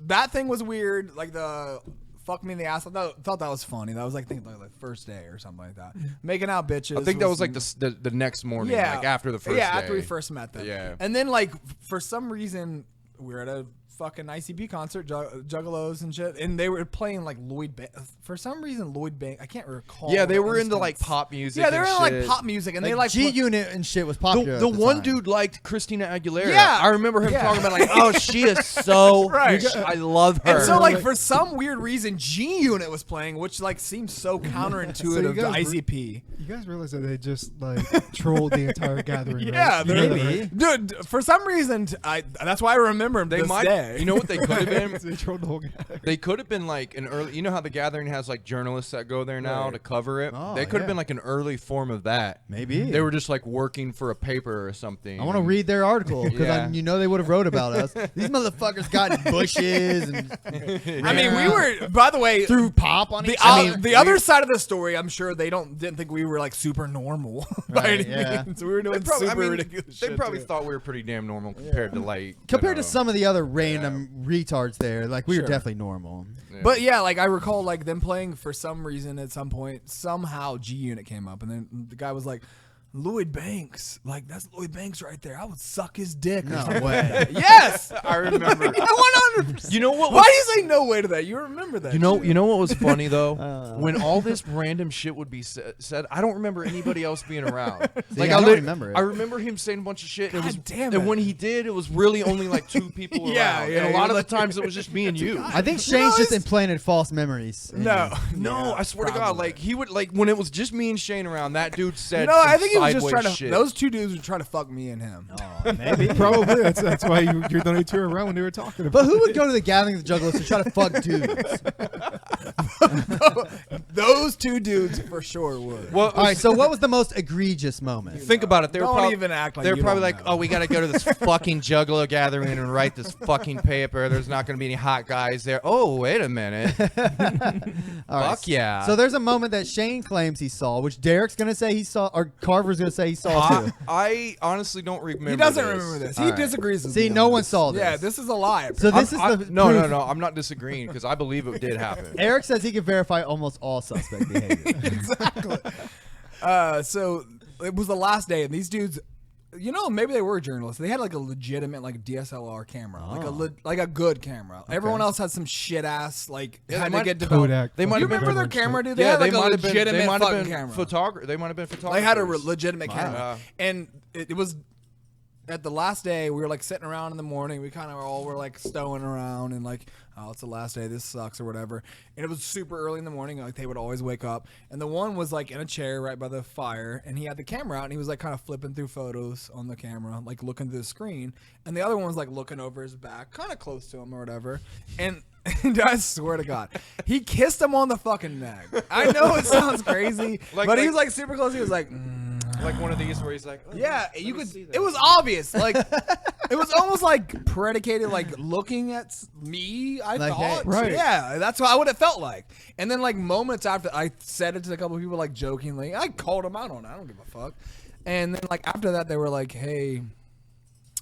that thing was weird. Like the fuck me in the ass. I thought that was funny. That was like think like the first day or something like that. Making out bitches. I think that was like the next morning, yeah, like after the first yeah, day. after we first met them. Yeah. And then like for some reason we were at a fucking ICP concert, Juggalos and shit, and they were playing like Lloyd Banks. For some reason, Lloyd Banks. I can't recall. Yeah, they the were into like instance. pop music. Yeah, they were and into like shit. pop music, and they Like like G Unit and shit was popular. The at one time. dude liked Christina Aguilera. Yeah. I remember him Yeah. talking about like, oh, she is so Right. I love her. And so, like, for some weird reason, G Unit was playing, which like seems so counterintuitive So you to guys ICP. You guys realize that they just like trolled the entire gathering, Yeah, right? they're- Maybe. Dude, for some reason, that's why I remember him. they This might, day. you know what they could have been? They trolled the whole gathering. They could have been like an early. You know how the gathering has like journalists that go there now to cover it. Oh, they could have yeah. been like an early form of that. Maybe. They were just like working for a paper or something. I want to read their article because Yeah. you know they would have wrote about us. These motherfuckers got in bushes and I mean, we were. By the way, threw pop on the each other. the other side of the story, I'm sure they didn't think we were like super normal by Right, any yeah. means. We were doing They probably, super ridiculous they shit. probably too. thought we were pretty damn normal compared to like Compared you to know. some of the other random retards there, like we were Sure. definitely normal. Yeah. But yeah, like I recall like them playing for some reason at some point. Somehow G Unit came up, and then the guy was like, "Lloyd Banks, like that's Lloyd Banks right there. I would suck his dick." or No something. way. Yes, I remember. 100%. You know what? Why do you say no way to that? You remember that? You know shit. what was funny though? When all this random shit would be said, I don't remember anybody else being around. I don't remember it. I remember him saying a bunch of shit. And it was, God damn and it. when he did, it was really only like two people Yeah, around. yeah, and a you're lot of like- the times it was just me and you. I think Shane's just it's- implanted false memories. in No, you. No, Yeah, I swear to God, probably. like he would like when it was just me and Shane around. That dude said, No, I some think he was just sideways trying to. shit. Those two dudes were trying to fuck me and him. Maybe. Probably. That's why you're the only two around when they were talking about But who would go to the gathering of the Juggalos to try to fuck dudes? Those two dudes for sure would. Well, All right, so what was the most egregious moment? think about it. They were Don't probably, even act like they were you probably don't like, know. oh, we got to go to this fucking Juggalo gathering and write this fucking paper. There's not going to be any hot guys there. Oh, wait a minute. All right, Fuck yeah. So there's a moment that Shane claims he saw, which Derek's going to say he saw, or Carver's going to say he saw too. I honestly don't remember. He doesn't remember this. He All right. disagrees with See, me. no on one this. saw this. Yeah, this is a lie. So this is the no, proof. no. I'm not disagreeing because I believe it did happen. Eric says he can verify almost all suspect behavior. exactly. So it was the last day, and these dudes, you know, maybe they were journalists. They had like a legitimate like DSLR camera, like a good camera. Everyone else had some shit ass like Yeah, had they to might- get developed. Kodak. They might You have been remember their beverage, camera, right? dude? They had like a might have been. legitimate They might fucking have been camera. photographer. They might have been photographers. They had a legitimate camera, Wow. and it was at the last day. We were like sitting around in the morning. We kind of all were like stowing around and like, oh, it's the last day. This sucks or whatever. And it was super early in the morning. Like they would always wake up, and the one was like in a chair right by the fire, and he had the camera out, and he was like kind of flipping through photos on the camera, like looking through the screen, and the other one was like looking over his back, kind of close to him or whatever, and And I swear to God, he kissed him on the fucking neck. I know it sounds crazy, but he was like super close. He was like, like one of these where he's like, oh, yeah, let you me could. see that. It was obvious, like it was almost like predicated, like looking at me. I Like, thought, hey, right. Yeah, that's what it felt like. And then like moments after, I said it to a couple of people, like jokingly. I called him out on it. I don't give a fuck. And then like after that, they were like, hey.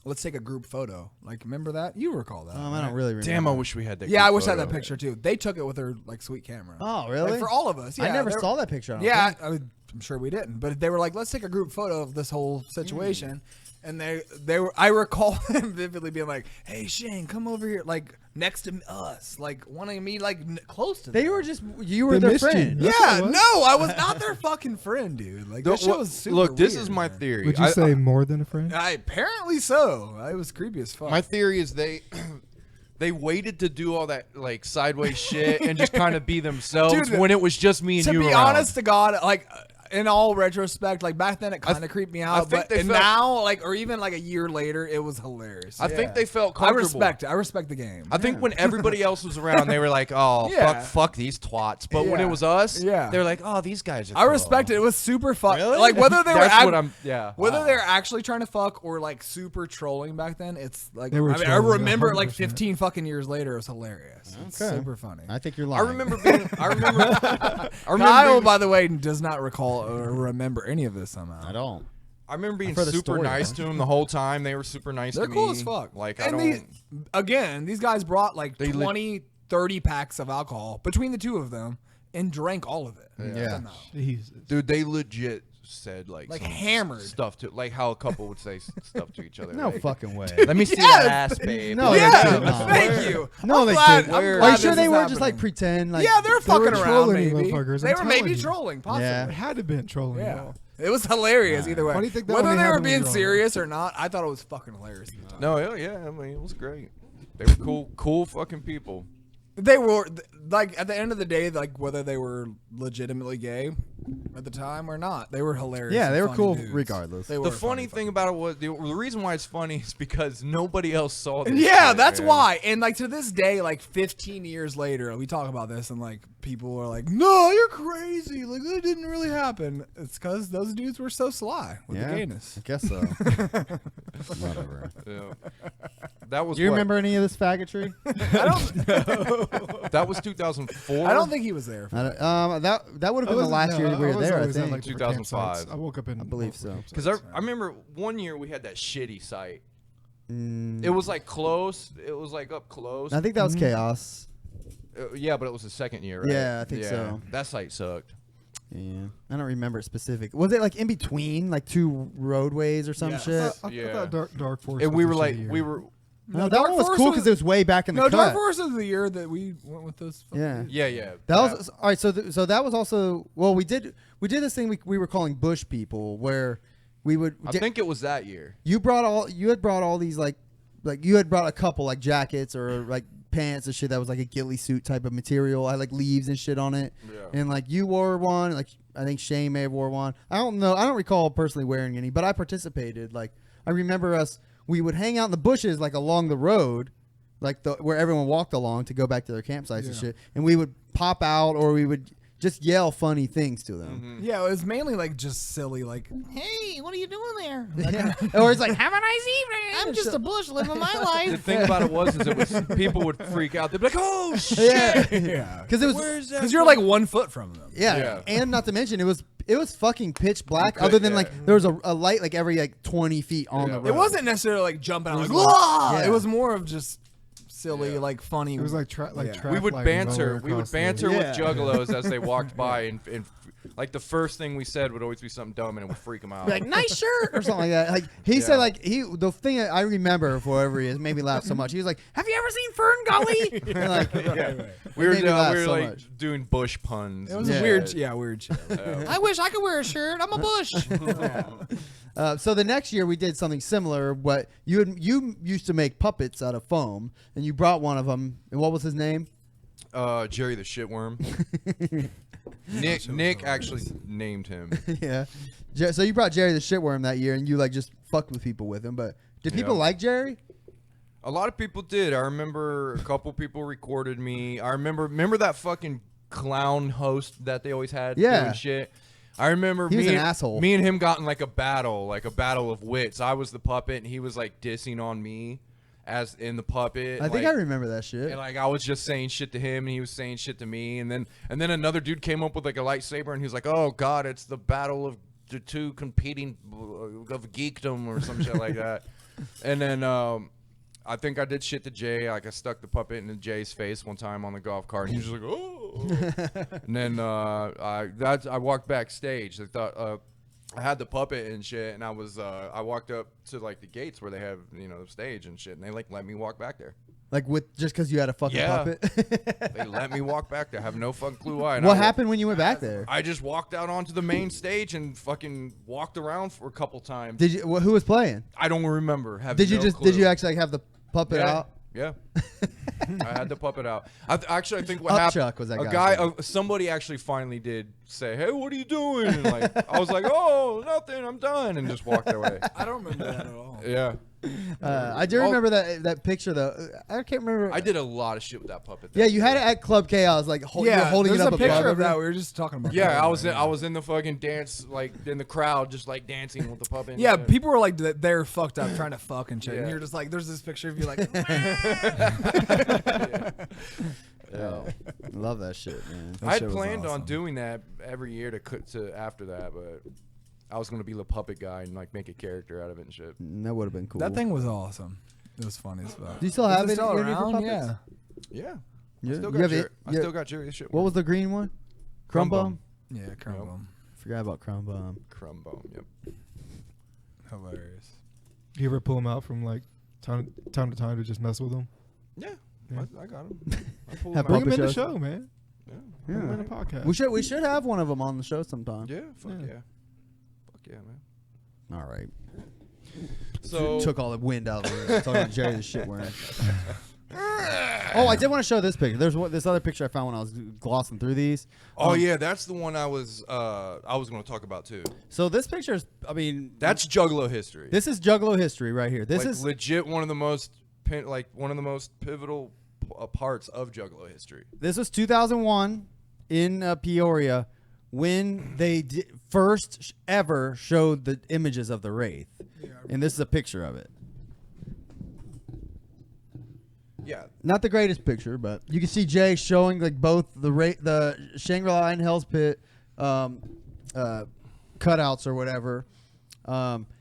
Let's take a group photo. Like, remember that? You recall that? I don't really remember. Damn, I wish we had that. Yeah, group I wish I had photo. that picture too. They took it with their like sweet camera. Oh, really? Like, for all of us. Yeah, I never they're- saw that picture. I don't Yeah, think. I'm sure we didn't. But they were like, let's take a group photo of this whole situation. And they were. I recall them vividly being like, "Hey Shane, come over here, like next to us, like wanting me like close to them." They were just you were They their missed you. friend. That's Yeah, what it was. no, I was not their fucking friend, dude. Like this shit was super Look, this weird, is my man. theory. Would you say more than a friend? Apparently so. I was creepy as fuck. My theory is they waited to do all that like sideways shit and just kind of be themselves Dude, when it was just me and to you be around. honest to God, like in all retrospect, like back then it kind of creeped me out, think but they and felt- now, like, or even like a year later, it was hilarious. I think they felt I comfortable. respect it. I respect the game. I think when everybody else was around, they were like, "Oh, Yeah. fuck these twats." But when Yeah. it was us, Yeah. they were like, "Oh, these guys are." I respect it. It was super fun. Really? Like whether they were That's what I'm. Yeah. whether they're actually trying to fuck or like super trolling back then, it's like They were I mean, I trolling, remember it like 100%. 15 fucking years later. It was hilarious. It's Okay. super funny. I think you're I lying. remember being. I remember Kyle, being, by the way, does not recall or remember any of this somehow. I don't. I remember being I've heard the super story, nice though. to them the whole time. They were super nice They're to me. cool as fuck. Like I and don't. again, these guys brought like They 20, 30 packs of alcohol between the two of them and drank all of it. Yeah. Somehow. Jesus. Dude, they legit said like Like some hammered. stuff to like how a couple would say stuff to each other. No like, fucking way. Let me see Yes! that ass, babe. No, Yeah, they did not. thank you. No, I'm they glad, didn't. I'm Are glad Are you sure this they is weren't just like happening. pretend? Like, Yeah, they're were fucking around. trolling you Maybe motherfuckers, they I'm were maybe telling you. trolling. Possibly. Yeah. It had to been trolling. Yeah. It was hilarious either way. Why do you think that Whether only they were happened when being you were serious or not, I thought it was fucking hilarious. at the time. No, yeah. I mean, it was great. They were cool fucking people. They were like at the end of the day, like whether they were legitimately gay at the time or not, they were hilarious. Yeah, and they were funny cool dudes. regardless. They were The funny thing about it was the reason why it's funny is because nobody else saw this. Yeah, shit, that's man. why. And like to this day, like 15 years later, we talk about this and like people are like, "No, you're crazy. Like that didn't really happen." It's because those dudes were so sly with Yeah, the gayness. I guess so. Whatever. Yeah. That was. Do you what? remember any of this faggotry? I don't. That was 2004. I don't think he was there. That would have been the last year we were there. I think. like 2005. I woke up in. I believe so. Because I remember one year we had that shitty site. Mm, It was like close. It was like up close. I think that was chaos. Yeah, but it was the second year, right? Yeah, I think so. That site sucked. Yeah, I don't remember it specific. Was it like in between, like two roadways or some Yeah. shit? I Yeah. thought Dark Force. And was we the were like, shitty year. we were. No, that Dark one was Force cool because it was way back in the No, cut. Dark Force was the year that we went with those. fucking Yeah. dudes. Yeah. That was all right. So that was also we did this thing we were calling Bush People, where we would. I think it was that year. you had brought all these like you had brought a couple like jackets or like pants and shit that was like a ghillie suit type of material. I had like leaves and shit on it. Yeah. And like you wore one, like I think Shane may have wore one. I don't know. I don't recall personally wearing any, but I participated. Like I remember we would hang out in the bushes like along the road, like where everyone walked along to go back to their campsites and shit. And we would pop out or we would just yell funny things to them. Yeah, it was mainly like just silly, like, "Hey, what are you doing there?" Yeah. Or it's like, "Have a nice evening." I'm just a bush living my The life. thing about it was it was people would freak out. They'd be like, "Oh shit!" Yeah. Yeah, Because it was Where's that? because you're like 1 foot from them. Yeah. Yeah. And not to mention it was fucking pitch black. could- Other than yeah. like there was a light like every like 20 feet on Yeah. the road. It wasn't necessarily like jumping out like, was "Wah!" yeah. It was more of just silly, Yeah. like funny. It was like Yeah. trap We would lighting all banter. the way We would across the- banter Yeah. with juggalos as they walked by, and like the first thing we said would always be something dumb, and it would freak them out. like nice shirt or something like that. Like he said, like the thing that I remember for whatever he is made me laugh so much. He was like, "Have you ever seen Fern Gully?" And like, we were made me laugh so like much. doing bush puns. It was and a weird, shit. weird shit. I wish I could wear a shirt. I'm a bush. So the next year we did something similar. But you used to make puppets out of foam, and you brought one of them. And what was his name? Jerry the shitworm. Nick actually named him. Yeah. So you brought Jerry the shitworm that year, and you like just fucked with people with him. But did people Yeah. like Jerry? A lot of people did. I remember a couple people recorded me. I remember that fucking clown host that they always had doing shit. I remember he was an asshole. Me and him got in like a battle of wits. I was the puppet and he was like dissing on me as in the puppet. I think I remember that shit. And like I was just saying shit to him and he was saying shit to me, and then another dude came up with like a lightsaber and he was like, "Oh God, it's the battle of the two competing of geekdom" or some shit like that. And then I think I did shit to Jay. Like I stuck the puppet into Jay's face one time on the golf cart. And he was just like, "Oh!" And then I walked backstage. I thought I had the puppet and shit, and I walked up to like the gates where they have the stage and shit, and they like let me walk back there. Like just because you had a fucking puppet. They let me walk back there. I have no fucking clue why. And What happened when you went back there? I just walked out onto the main stage and fucking walked around for a couple times. Did you? Who was playing? I don't remember. Did you actually like, have the puppet out? Yeah. I had the puppet out. I think what Upchuck happened, was that a guy's guy, somebody actually finally did say, "Hey, what are you doing?" And like, I was like, "Oh, nothing, I'm done," and just walked away. I don't remember that at all. Yeah. I do remember that picture though. I can't remember. I did a lot of shit with that puppet. Yeah, you had it at Club Chaos, like you're holding it there's up a picture above of that. everything. We were just talking about. Yeah, that. I was in the fucking dance, like in the crowd, just like dancing with the puppet. Yeah, and shit. people were like they're fucked up trying to fuck and shit. And Yeah. you're just like, there's this picture of you like. Yeah. Love that shit, man. I shit had was planned on awesome. doing that every year to after that, but I was gonna be the puppet guy and like make a character out of it and shit. That would have been cool. That thing was awesome. It was funny as fuck. Do you still Is have it it? still any of your around? puppets? Yeah. Yeah. Yeah. I still You got have Jerry. it- I you- still got Jerry. This shit. What was the green one? Crumb Bum. Yeah, Crumb. Forgot about Crumb Bum. Crumb Bone? Yep. Hilarious. Do you ever pull them out from like time to time to just mess with them? Yeah. Yeah. I got him. I pulled Have him out. Bring them in the shows. show, man. Yeah. Bring 'em in the podcast. We should have one of them on the show sometime. Yeah. Fuck Yeah. yeah. Fuck yeah, man. All right. So Took all the wind out of the room. Talking about Jerry the shit wearing. Oh, I did want to show this picture. There's this other picture I found when I was glossing through these. Oh yeah, that's the one I was going to talk about too. So this picture is, I mean, That's Juggalo history. this is Juggalo history right here. This like, is legit one of the most pivotal parts of Juggalo history. This was 2001 in Peoria when they first ever showed the images of the Wraith. And this is a picture of it. Yeah. Not the greatest picture, but you can see Jay showing like both the Shangri-La and Hell's Pit cutouts or whatever.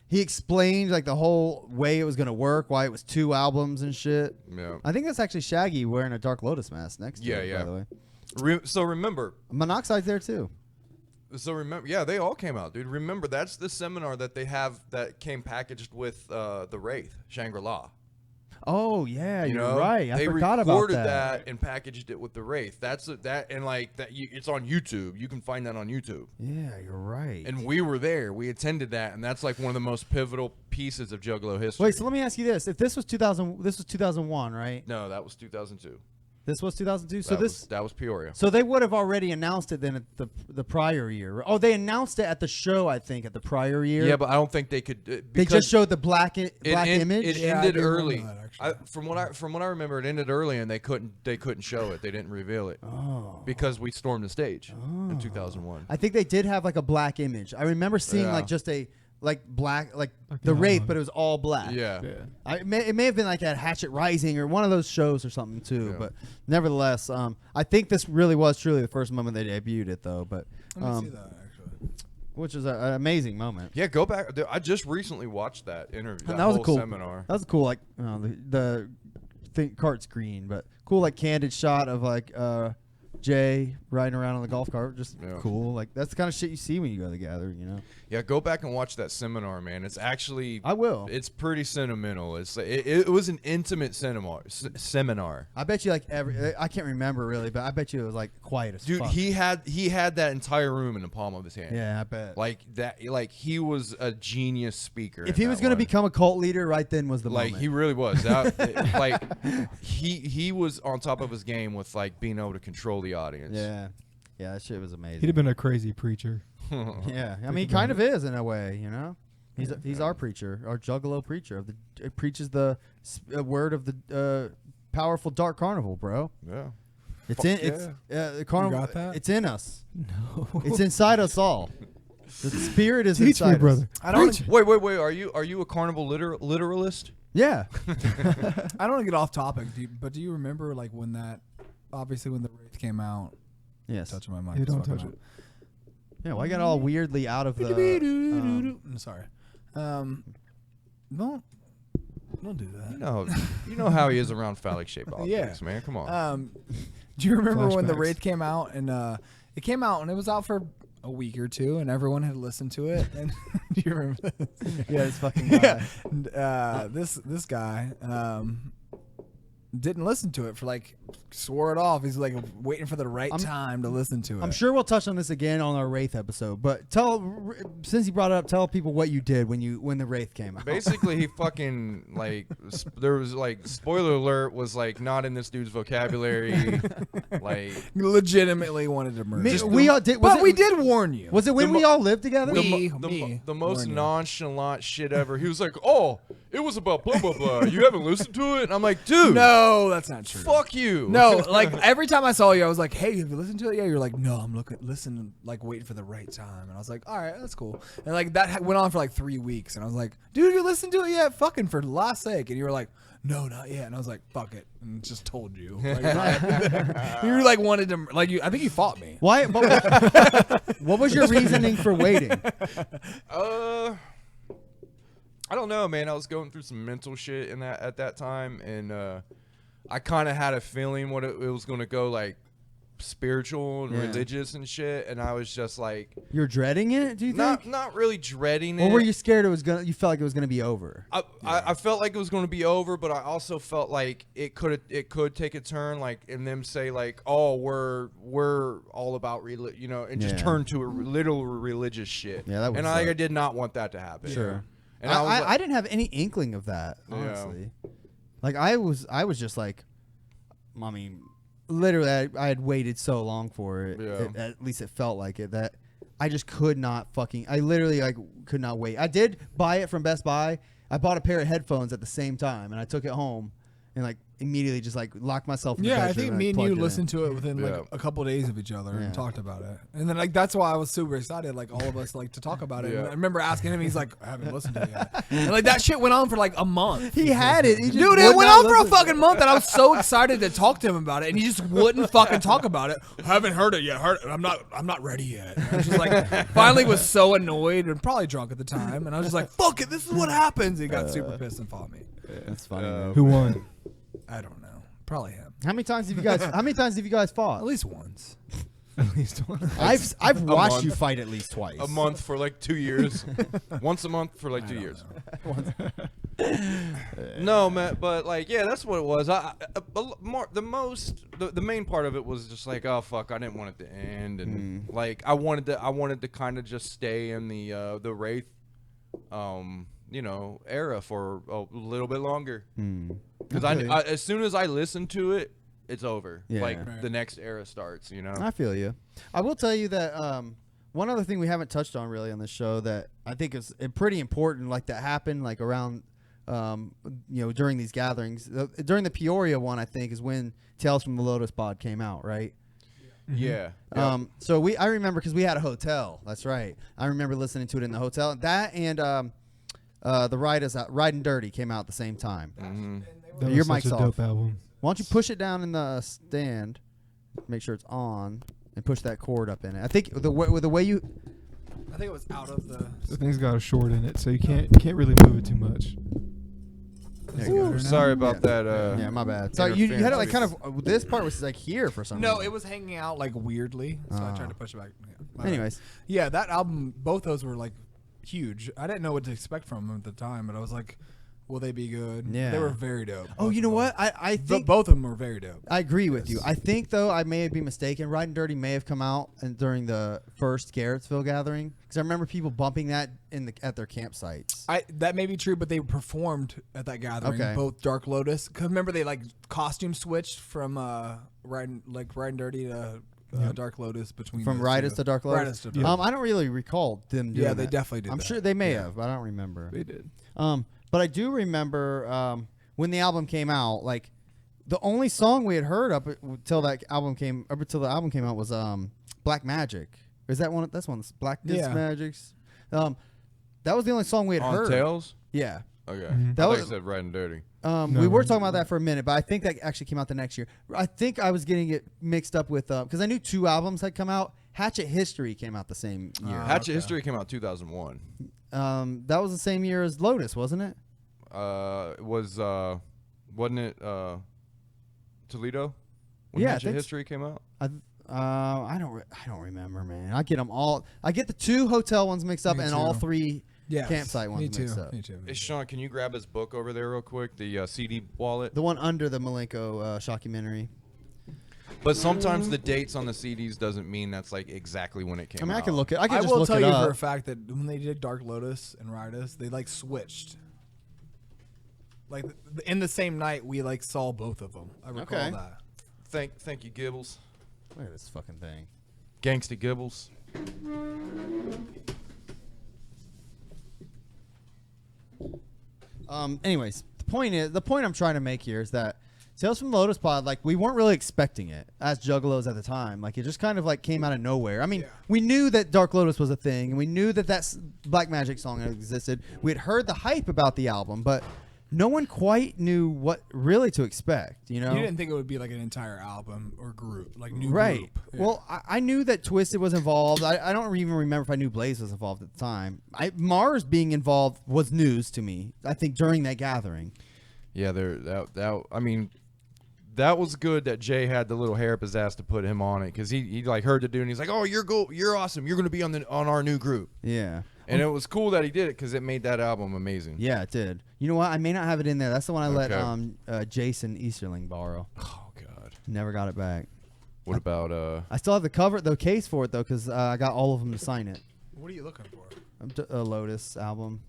He explained like the whole way it was going to work, why it was 2 albums and shit. Yeah. I think that's actually Shaggy wearing a Dark Lotus mask next to Yeah, it, yeah. by the way. So remember, Monoxide's there too. yeah, they all came out, dude. Remember, that's the seminar that they have that came packaged with the Wraith, Shangri-La. Oh yeah, You you're know, right. I they forgot about recorded that. and packaged it with the Wraith. That's and like that. It's on YouTube. You can find that on YouTube. Yeah, you're right. And we were there. We attended that, and that's like one of the most pivotal pieces of Juggalo history. Wait, so let me ask you this: if this was 2001, right? No, that was 2002. This was 2002. So that was Peoria. so they would have already announced it then at the prior year. Oh, they announced it at the show, I think, at the prior year. Yeah, but I don't think they could. they Because just showed the black image. It Yeah, I ended do remember early. that, actually. From what I remember, it ended early, and they couldn't show it. They didn't reveal it because we stormed the stage in 2001. I think they did have like a black image. I remember seeing Yeah. like just a black Like the the Wraith, outline. but it was all black. Yeah. Yeah. It may have been like at Hatchet Rising or one of those shows or something too. Yeah. But nevertheless, I think this really was truly the first moment they debuted it though. But Let me see that actually. which is an amazing moment. Yeah, go back. I just recently watched that interview. And that was a whole cool seminar. That was a cool like the cart's green, but cool like candid shot of like Jay riding around on the golf cart. Just Yeah. cool. Like that's the kind of shit you see when you go to the gathering. Yeah, go back and watch that seminar, man. It's actually I will. It's pretty sentimental. It was an intimate seminar. I bet you like I can't remember really, but I bet you it was like quiet as Dude, fuck. he had that entire room in the palm of his hand. Yeah, I bet. Like that. Like he was a genius speaker. If in he was that going to one. become a cult leader, right then was the like moment. he really was. Like he was on top of his game with like being able to control the audience. Yeah, that shit was amazing. He'd have been a crazy preacher. Yeah, I mean, he kind of is in a way, He's our preacher, our juggalo preacher. Preaches the word of the powerful dark carnival, bro. Yeah. It's Fuck in yeah. it's the carnival. got that? It's in us. No. It's inside us all. The spirit is Teach inside me, brother. us. I don't. Wait. Are you a carnival literalist? Yeah. I don't want to get off topic, but do you remember like when the Wraith came out? Yes. Touching my mic. Yeah, it's don't fucking touch up. it. Yeah. Well, I got all weirdly out of the. I'm sorry. Don't do that. You know how he is around phallic shaped objects, Yeah. man. Come on. Do you remember when the Flashbacks. Wraith came out and it came out and it was out for a week or two and everyone had listened to it? And do you remember this? Yeah, this fucking guy. Yeah. And, this guy didn't listen to it for like swore it off. He's like waiting for the right time to listen to it. I'm sure we'll touch on this again on our Wraith episode, but since you brought it up, tell people what you did when the Wraith came out. Basically, he fucking like there was like spoiler alert was like not in this dude's vocabulary. Like legitimately wanted to murder. We all did. But we did warn you. Was it when we all lived together? the most warn you. nonchalant shit ever. He was like, "Oh, it was about blah blah blah. You haven't listened to it?" And I'm like, "Dude, No, that's not true. fuck you." No, like every time I saw you, I was like, "Hey, have you listened to it?" Yeah, you're like, "No, I'm listening, like waiting for the right time." And I was like, "All right, that's cool." And like that went on for like 3 weeks, and I was like, "Dude, you listened to it yet? Fucking for last sake." And you were like, "No, not yet." And I was like, "Fuck it," and just told you. Like, you were like wanted to like you. I think you fought me. Why? What was your reasoning for waiting? I don't know, man. I was going through some mental shit at that time, and I kind of had a feeling what it was going to go like spiritual and religious and shit, and I was just like, You're dreading it? Do you think? not really dreading it. Or were you scared it was gonna? You felt like it was gonna be over? I felt like it was going to be over, but I also felt like it could take a turn, like, and them say like, oh, we're all about and just turn to a little religious shit. Yeah, that would and suck. I did not want that to happen. Sure. And I didn't have any inkling of that, honestly. Like I was just like, I mean, literally, I had waited so long for it. Yeah. At least it felt like it, that I just could not I literally like could not wait. I did buy it from Best Buy. I bought a pair of headphones at the same time, and I took it home and like immediately just like locked myself in the bedroom. I think and, me like, and you plugged it in. listened to it within like a couple of days of each other and talked about it. And then like that's why I was super excited, like all of us like to talk about it. And I remember asking him, he's like, I haven't listened to it yet. And like that shit went on for like a month. He had it. He just Dude, would it went not on for a listen. fucking month, and I was so excited to talk to him about it, and he just wouldn't fucking talk about it. Haven't heard it yet. I'm not ready yet. And I was just like, finally was so annoyed and probably drunk at the time, and I was just like, fuck it, this is what happens. He got super pissed and fought me. That's funny. man. Who won? I don't know. Probably him. How many times have you guys fought? At least once. At least one. I've watched month. you fight at least twice. A month for like 2 years. Once a month for like 2 years. No, man, but like, yeah, that's what it was. The main part of it was just like, oh fuck, I didn't want it to end, and like I wanted to kind of just stay in the Wraith, era for a little bit longer. Because I as soon as I listen to it, it's over. Yeah. Like the next era starts. I feel you. I will tell you that one other thing we haven't touched on really on this show that I think is pretty important, like that happened like around, during these gatherings. During the Peoria one, I think, is when Tales from the Lotus Pod came out, right? Yeah. So I remember because we had a hotel. That's right. I remember listening to it in the hotel. That and the Riding Dirty came out at the same time. That Your was such mic's a off. dope album. Why don't you push it down in the stand, make sure it's on, and push that cord up in it. I think the way you. I think it was out of the. The thing's got a short in it, so you can't really move it too much. Ooh, sorry about that. Yeah, my bad. So you had it like kind of. This part was like here for some reason. No, it was hanging out like weirdly, so I tried to push it back. Yeah. Anyways, Yeah, that album, both those were like huge. I didn't know what to expect from them at the time, but I was like, will they be good? Yeah. They were very dope. oh, both you know of them. what? I think Both of them were very dope. I agree with you. I think though I may be mistaken. Riding Dirty may have come out during the first Garrettsville gathering because I remember people bumping that at their campsites. That may be true, but they performed at that gathering. Okay. Both Dark Lotus. Cause remember they like costume switched from Riding Dirty to Dark Lotus between From those Riders two. to Dark Lotus. Riders to Dark I don't really recall them doing Yeah, they that. definitely did I'm that. sure they may have, but I don't remember. They did. But I do remember when the album came out, like the only song we had heard up until the album came out was Black Magic. Is that one? That's one. Black Disc Yeah. Magics. That was the only song we had On heard. Tails? Yeah. Okay. That I thought was- you said Red and Dirty. We were talking about that for a minute, but I think that actually came out the next year. I think I was getting it mixed up with because I knew 2 albums had come out. Hatchet History came out the same year. Hatchet History came out 2001. That was the same year as Lotus, wasn't it? It was wasn't it Toledo when Yeah, I Hatchet think History came out? I don't remember, man. I get them all. I get the 2 hotel ones mixed up Me and too. all 3 Yes. campsite ones Me too. mixed up. Me too. Hey Sean, can you grab his book over there real quick? The CD wallet. The one under the Malenko shockumentary. But sometimes the dates on the CDs doesn't mean that's like exactly when it came I mean, out. I can look at. I can I just will look tell it you up. for a fact that when they did Dark Lotus and Riders, they like switched. Like in the same night, we like saw both of them. I recall Okay. that. Thank you, Gibbles. Look at this fucking thing. Gangsta Gibbles. Anyways, the point I'm trying to make here is that Tales from the Lotus Pod, like we weren't really expecting it as Juggalos at the time. Like it just kind of like came out of nowhere. I mean, we knew that Dark Lotus was a thing, and we knew that Black Magic song existed. We had heard the hype about the album, but no one quite knew what really to expect. You know, You didn't think it would be like an entire album or group, like new right? group. Yeah. Well, I knew that Twisted was involved. I don't even remember if I knew Blaze was involved at the time. Mars being involved was news to me. I think during that gathering. Yeah, I mean, that was good that Jay had the little hair up his ass to put him on it because he like heard the dude and he's like, oh, you're awesome. You're gonna be on our new group. Yeah. And it was cool that he did it because it made that album amazing. Yeah, it did. You know what? I may not have it in there. That's the one I let Okay. Jason Easterling borrow. Oh God. Never got it back. What about I still have the case for it though, because I got all of them to sign it. What are you looking for? A Lotus album.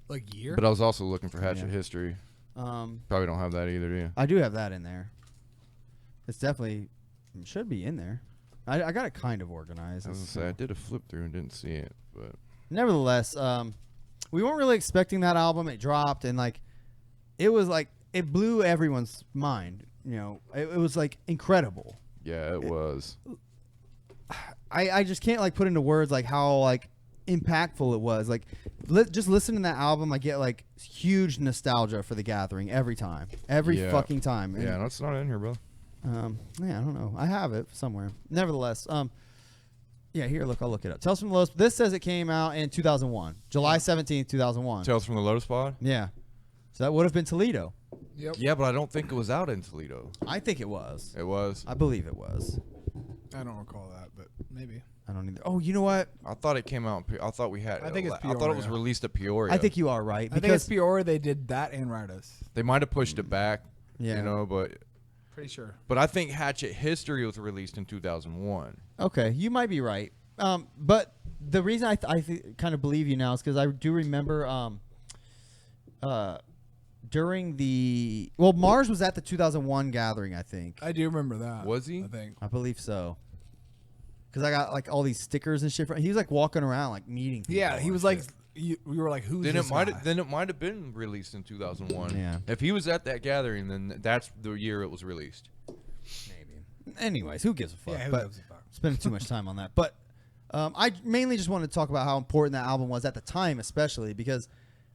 Like year? But I was also looking for Hatchet Yeah. History. Um, Probably don't have that either, do you? I do have that in there. It's definitely should be in there. I got it kind of organized. I was gonna say I did a flip through and didn't see it, but Nevertheless, we weren't really expecting that album. It dropped and like it blew everyone's mind. You know, it was like incredible. yeah, it was. I just can't like put into words like how like impactful it was. Like just listening to that album, I get like huge nostalgia for the gathering every time, Yeah. fucking time. And, Yeah, no, it's not in here, bro. yeah, I don't know. I have it somewhere. Nevertheless, yeah, here, look, I'll look it up. Tales from the Lotus. This says it came out in 2001, July 17th, 2001. Tales from the Lotus Pod. Yeah, so that would have been Toledo. Yep. Yeah, but I don't think it was out in Toledo. I think it was. It was. I believe it was. I don't recall that, but maybe. I don't either. Oh, you know what? I thought it came out. I thought we had. I think it's I thought it was Peoria. released at Peoria. I think you are right I think because it's Peoria. They did that and Riders. they might have pushed it back. Yeah. You know, but Pretty sure. I think Hatchet History was released in 2001. okay, you might be right. But the reason I kind of believe you now is because I do remember during the Mars was at the 2001 gathering, I think. I do remember that. Was he? I think. I believe so. Because I got like all these stickers and shit. He was like walking around like meeting people. Yeah, he and was like, shit. we were like, who's Then this it might guy? have been released in 2001. Yeah. If he was at that gathering, then that's the year it was released. maybe. Anyways, who gives a fuck? Yeah, who but gives a fuck? spending too much time on that. But I mainly just wanted to talk about how important that album was at the time, especially because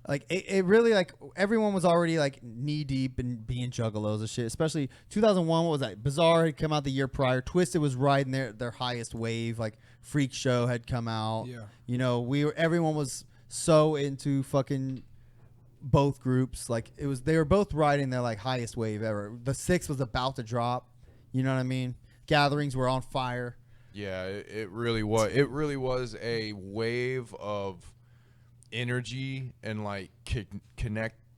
like it really like everyone was already like knee deep in being juggalos and shit. Especially 2001. What was that? Bizarre had come out the year prior. Twisted was riding their highest wave. Like Freak Show had come out. Yeah. You know, everyone was so into fucking both groups. Like they were both riding their like highest wave ever. The 6 was about to drop. You know what I mean? Gatherings were on fire. Yeah, it really was. It really was a wave of energy and like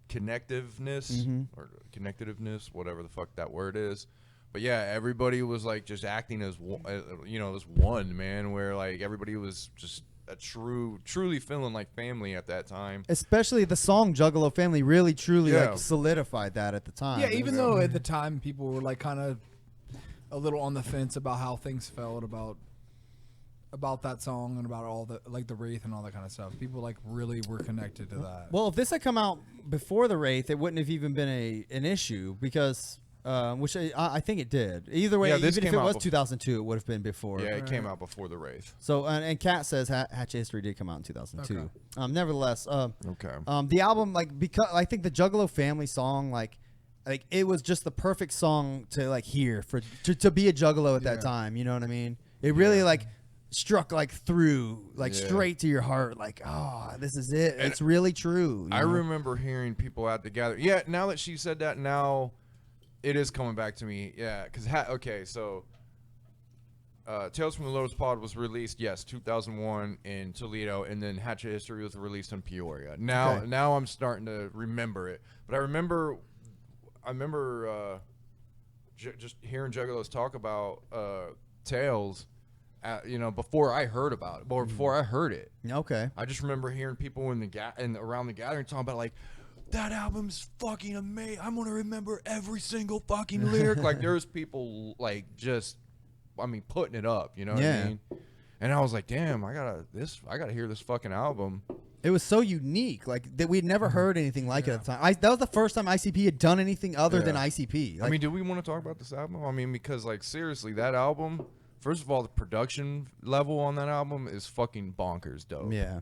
connectiveness or connectiveness, whatever the fuck that word is. But yeah, everybody was like just acting as as one, man. Where like everybody was just a truly feeling like family at that time. Especially the song Juggalo Family really truly Yeah. like solidified that at the time. Yeah, It even was- though at the time people were like kind of a little on the fence about how things felt about that song and about all the like the Wraith and all that kind of stuff. People like really were connected to that. Well, if this had come out before the Wraith, it wouldn't have even been an issue because, which I think it did. Either way, Yeah, even this if it came out was before. 2002, it would have been before. Yeah, it came out before the Wraith. So, and Kat says Hatchet History did come out in 2002. Okay. Nevertheless, Okay. the album, like, because I think the Juggalo Family song, like it was just the perfect song to like hear to be a Juggalo at that time. You know what I mean? It really like struck like through, like straight to your heart. Like, oh, this is it. And it's really true. I you know? remember hearing people at the gathering. Yeah, now that she said that, now it is coming back to me. Yeah, because okay, so Tales from the Lotus Pod was released, 2001 in Toledo, and then Hatchet History was released in Peoria. Now I'm starting to remember it, but I remember just hearing Juggalos talk about Tales. Before I heard about it, or before I heard it. Okay. I just remember hearing people in the around the gathering talking about like, that album's fucking amazing. I'm gonna remember every single fucking lyric. Like there's people like putting it up. You know what I mean? And I was like, damn, I gotta hear this fucking album. It was so unique, like that we'd never heard anything like it at the time. That was the first time ICP had done anything other than ICP. Like, do we want to talk about this album? Because like seriously, that album. First of all, the production level on that album is fucking bonkers dope. Yeah.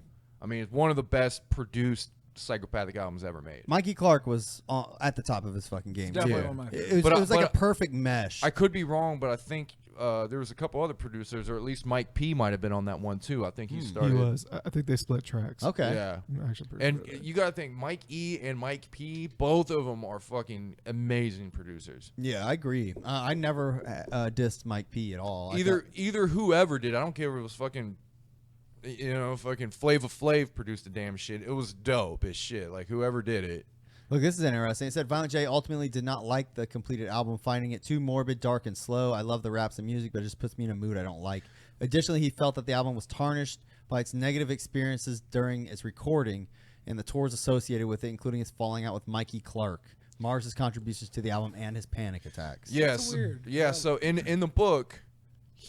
It's one of the best produced psychopathic albums ever made. Mikey Clark was at the top of his fucking game. Definitely too. one of my It favorites. was like a perfect mesh. I could be wrong, but I think there was a couple other producers, or at least Mike P might have been on that one too. I think he started. He was. I think they split tracks. Okay. Yeah. I'm actually pretty And sure of that. you got to think, Mike E and Mike P, both of them are fucking amazing producers. Yeah, I agree. I never dissed Mike P at all. Either whoever did, I don't care if it was fucking, fucking Flava Flav produced the damn shit. It was dope as shit. Like whoever did it. Look, this is interesting. It said Violent J ultimately did not like the completed album, finding it too morbid, dark, and slow. I love the raps and music, but it just puts me in a mood I don't like. Additionally, he felt that the album was tarnished by its negative experiences during its recording and the tours associated with it, including his falling out with Mikey Clark, Mars' contributions to the album, and his panic attacks. Yes. weird. Yeah. So in the book,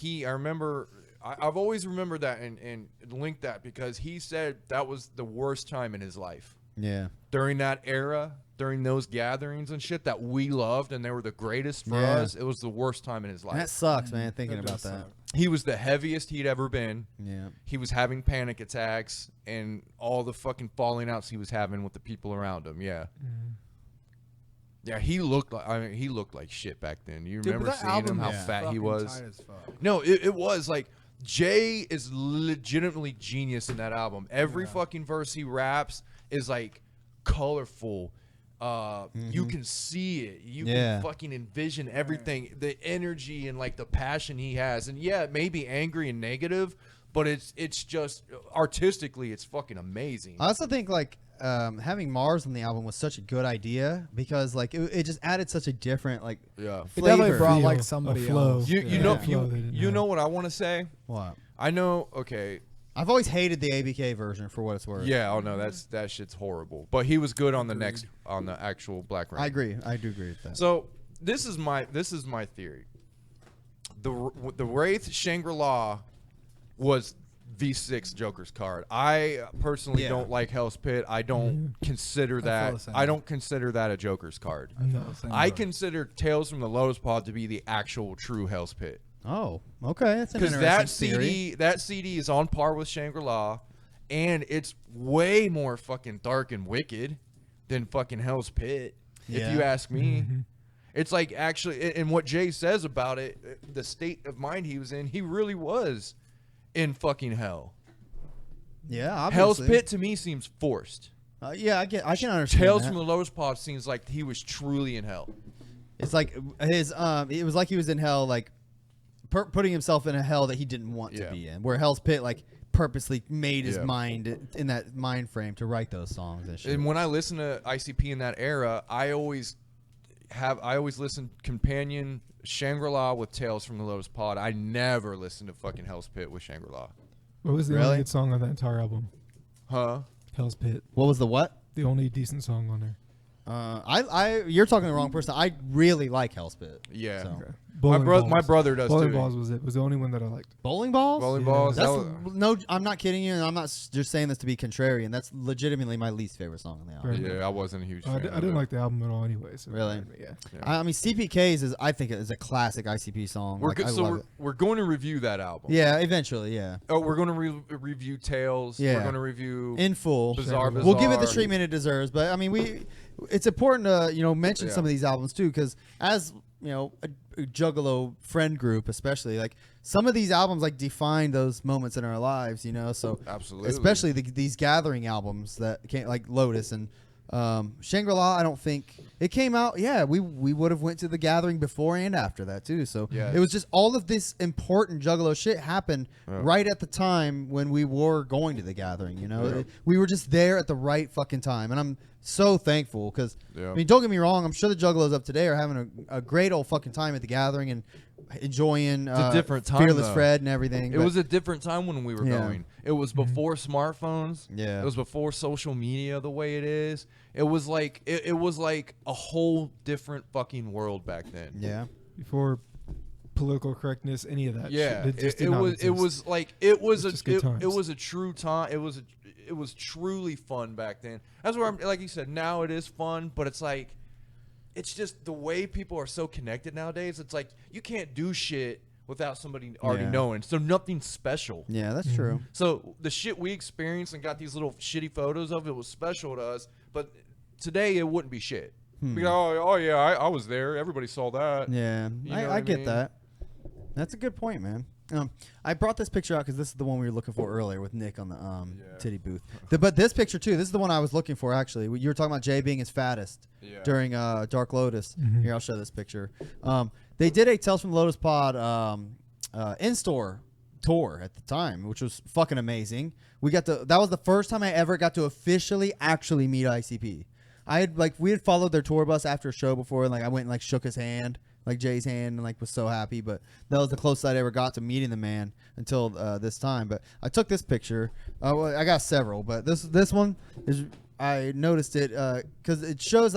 I remember. I've always remembered that and linked that because he said that was the worst time in his life. Yeah. During that era, during those gatherings and shit that we loved and they were the greatest for Yeah. us, it was the worst time in his And that life. sucks, man, thinking about does that. suck. He was the heaviest he'd ever been. Yeah. He was having panic attacks and all the fucking falling outs he was having with the people around him. Yeah. Yeah, he looked like shit back then. You Dude, but remember that seeing him, album how is fat he fucking was? tight as fuck. No, it was like Jay is legitimately genius in that album. Every fucking verse he raps is like colorful. You can see it. You can fucking envision everything. The energy and like the passion he has. And yeah, it may be angry and negative, but it's just artistically it's fucking amazing. I also think like having Mars on the album was such a good idea because like it just added such a different like Yeah. It definitely flavor. brought Feel, like a somebody flow. else. You Yeah. know Flow they didn't you have. know what I want to say? What? I know, okay. I've always hated the ABK version for what it's worth. Yeah, oh no, that shit's horrible. But he was good on the actual Black Rain. I agree. I do agree with that. So this is my theory. The Wraith Shangri-La was V6 Joker's card. I personally don't like Hell's Pit. I don't consider feel that. the same. I don't consider that a Joker's card. No. I consider Tales from the Lotus Pod to be the actual true Hell's Pit. Oh, okay. That's an Because interesting that theory. that CD is on par with Shangri-La, and it's way more fucking dark and wicked than fucking Hell's Pit. If Yeah. you ask me, it's like actually, and what Jay says about it, the state of mind he was in, he really was in fucking hell. Yeah, obviously. Hell's Pit to me seems forced. Yeah, I can understand. Tales that. from the Lotus Pod seems like he was truly in hell. It's like his it was like he was in hell, like putting himself in a hell that he didn't want to Yeah. be in. Where Hell's Pit like purposely made his Yeah. mind in that mind frame to write those songs and shit. And when I listen to ICP in that era, I always listen companion Shangri-La with Tales from the Lotus Pod. I never listen to fucking Hell's Pit with Shangri-La. What was the Really? only good song on that entire album? Huh? Hell's Pit. What was the what? The only decent song on there. You're talking to the wrong person. I really like Hellspit. Yeah. So. My brother does Bowling too. Balls was the only one that I liked. Bowling balls. Bowling Yeah. balls. That's that was- no. I'm not kidding you, and I'm not just saying this to be contrarian. That's legitimately my least favorite song on the album. Fair yeah, I wasn't a huge fan. I of didn't it. like the album at all anyway. So Really? Yeah. I mean, CPK's is I think is a classic ICP song. We're Like, I so love it. we're going to review that album. Yeah, eventually, yeah, Oh, we're going to review Tales. Yeah. We're going to review in full. Bizarre. We'll give it the Bizarre. treatment it deserves, but I mean, it's important to mention Yeah. some of these albums too, because as a Juggalo friend group, especially like some of these albums like define those moments in our lives, So Absolutely. especially these gathering albums that came like Lotus and Shangri-La. I don't think it came out. Yeah, we would have went to the gathering before and after that too. So Yes. it was just all of this important Juggalo shit happened Yeah. right at the time when we were going to the gathering. Yeah. We were just there at the right fucking time, and I'm so thankful because Yeah. I mean, don't get me wrong. I'm sure the Juggalos of today are having a great old fucking time at the gathering and enjoying It's a different time, Fearless though. Fred and everything. It but- was a different time when we were Yeah. going. It was before smartphones. Yeah. It was before social media the way it is. It was like it was like a whole different fucking world back then. yeah. Before political correctness, any of that. Yeah. shit. Just It did not was exist. like it was It's just good it times. was a true time. It was truly fun back then. That's where I'm like you said, now it is fun, but it's like it's just the way people are so connected nowadays. It's like you can't do shit without somebody already Yeah. knowing. So nothing's special. Yeah, that's true. So the shit we experienced and got these little shitty photos of it was special to us, but today it wouldn't be shit. We go, oh yeah, I was there. Everybody saw that. Yeah, You know I what I get mean? that. That's a good point, man. I brought this picture out because this is the one we were looking for earlier with Nick on the titty booth. But this picture too, this is the one I was looking for actually. You were talking about Jay being his fattest Yeah. during Dark Lotus. Here, I'll show this picture. They did a Tales from the Lotus Pod in-store tour at the time, which was fucking amazing. That was the first time I ever got to officially actually meet ICP. We had followed their tour bus after a show before, and I went and shook his hand, Jay's hand, and was so happy. But that was the closest I ever got to meeting the man until this time. But I took this picture. I got several, but this one is I noticed it because it shows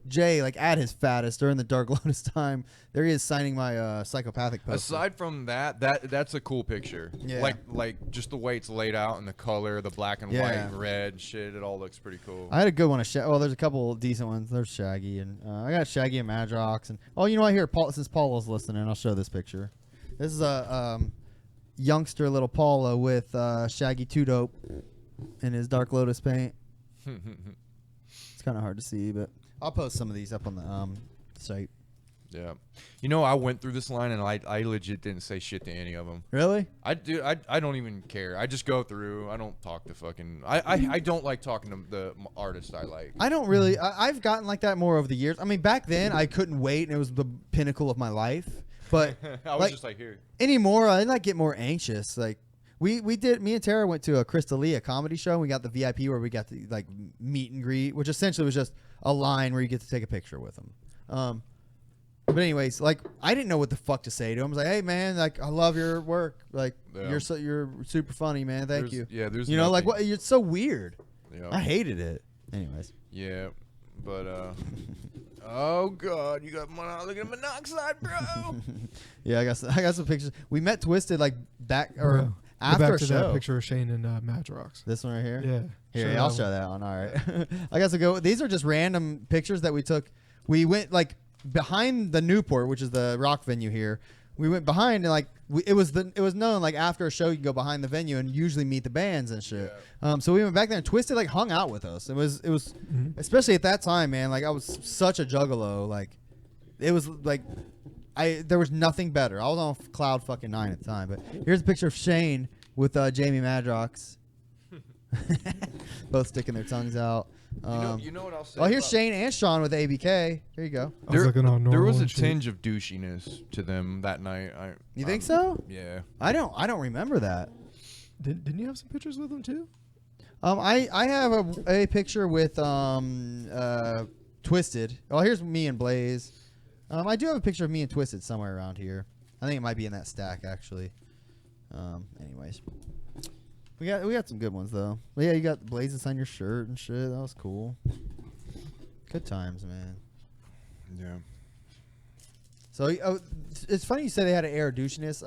Jay at his fattest during the Dark Lotus time. There he is signing my psychopathic poster. Aside from that's a cool picture. Yeah. Like just the way it's laid out and the color, the black and white and red shit, it all looks pretty cool. I had a good one. There's a couple decent ones. There's Shaggy, and I got Shaggy and Madrox. And you know what? Here, since Paulo's listening, I'll show this picture. This is a youngster little Paulo with Shaggy 2 Dope in his Dark Lotus paint. It's kind of hard to see, but I'll post some of these up on the site. Yeah. I went through this line and I legit didn't say shit to any of them. Really? I don't even care. I just go through. I don't talk to fucking. I don't like talking to the artists I like. I don't really. I've gotten like that more over the years. I mean, back then I couldn't wait, and it was the pinnacle of my life. But I was just here. anymore, I get more anxious. Me and Tara went to a Crystalia comedy show. And we got the VIP where we got to meet and greet, which essentially was just a line where you get to take a picture with them. But anyways, I didn't know what the fuck to say to him. I was like, "Hey man, I love your work. Yeah. You're super funny, man. Thank you." Yeah, there's what? It's so weird. Yeah. I hated it. Anyways. Yeah, but oh god, you got monoxide, bro. Yeah, I got some pictures. We met Twisted back or Go after back a to show. that picture of Shane and Madrox. This one right here. Yeah. Here, Show I'll that show one. that one. All right. I got to go. These are just random pictures that we took. We went behind the Newport, which is the rock venue here. We went behind and it was known after a show you can go behind the venue and usually meet the bands and shit. So we went back there and Twisted hung out with us. It was especially at that time, man. I was such a juggalo. It was there was nothing better. I was on cloud fucking 9 at the time. But here's a picture of Shane with Jamie Madrox. Both sticking their tongues out. You know what I'll say? Oh, here's about- Shane and Shawn with ABK. Here you go. I was looking all There normal was a and shit. tinge of douchiness to them that night. You think so? Yeah. I don't remember that. Didn't you have some pictures with them too? I have a picture with Twisted. Oh, here's me and Blaze. I do have a picture of me and Twisted somewhere around here. I think it might be in that stack actually. Anyways, we got some good ones though. But yeah, you got Blaze to sign your shirt and shit. That was cool. Good times, man. Yeah. So it's funny you say they had an air douchiness.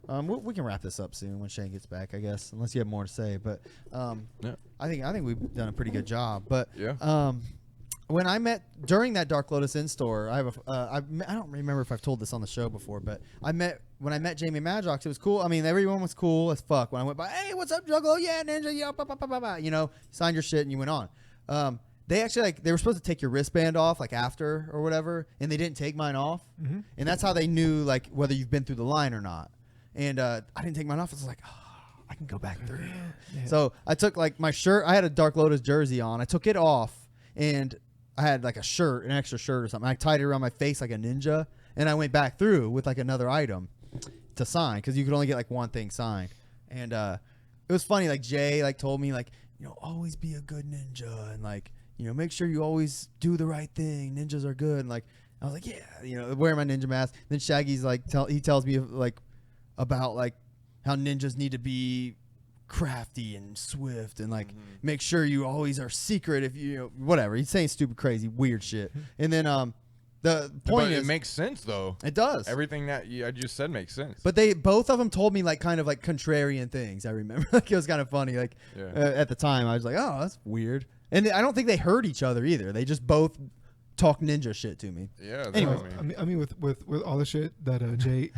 We can wrap this up soon when Shane gets back, I guess, unless you have more to say. But Yeah. I think we've done a pretty good job. But Yeah. when I met during that Dark Lotus in store, I don't remember if I've told this on the show before, but when I met Jamie Madrox, it was cool. I mean, everyone was cool as fuck. When I went by, hey, what's up, Juggalo? Yeah, Ninja, yeah, bah, bah, bah, bah, bah. You know, signed your shit and you went on. They actually they were supposed to take your wristband off after or whatever, and they didn't take mine off, and that's how they knew whether you've been through the line or not. And I didn't take mine off. I was like, oh, I can go back through. Yeah. So I took my shirt. I had a Dark Lotus jersey on. I took it off, and I had an extra shirt or something. I tied it around my face like a ninja, and I went back through with another item to sign because you could only get one thing signed. And it was funny. Jay told me always be a good ninja and make sure you always do the right thing. Ninjas are good. And I was like, yeah, wearing my ninja mask. Then Shaggy's he tells me about how ninjas need to be crafty and swift and make sure you always are secret if you whatever. He's saying stupid, crazy, weird shit. And then the point is, it makes sense though. It does. Everything that I just said makes sense. But both of them told me kind of contrarian things. I remember it was kind of funny. At the time, I was like, oh, that's weird. And I don't think they heard each other either. They just both talk ninja shit to me. Yeah. Anyway, I mean, with all the shit that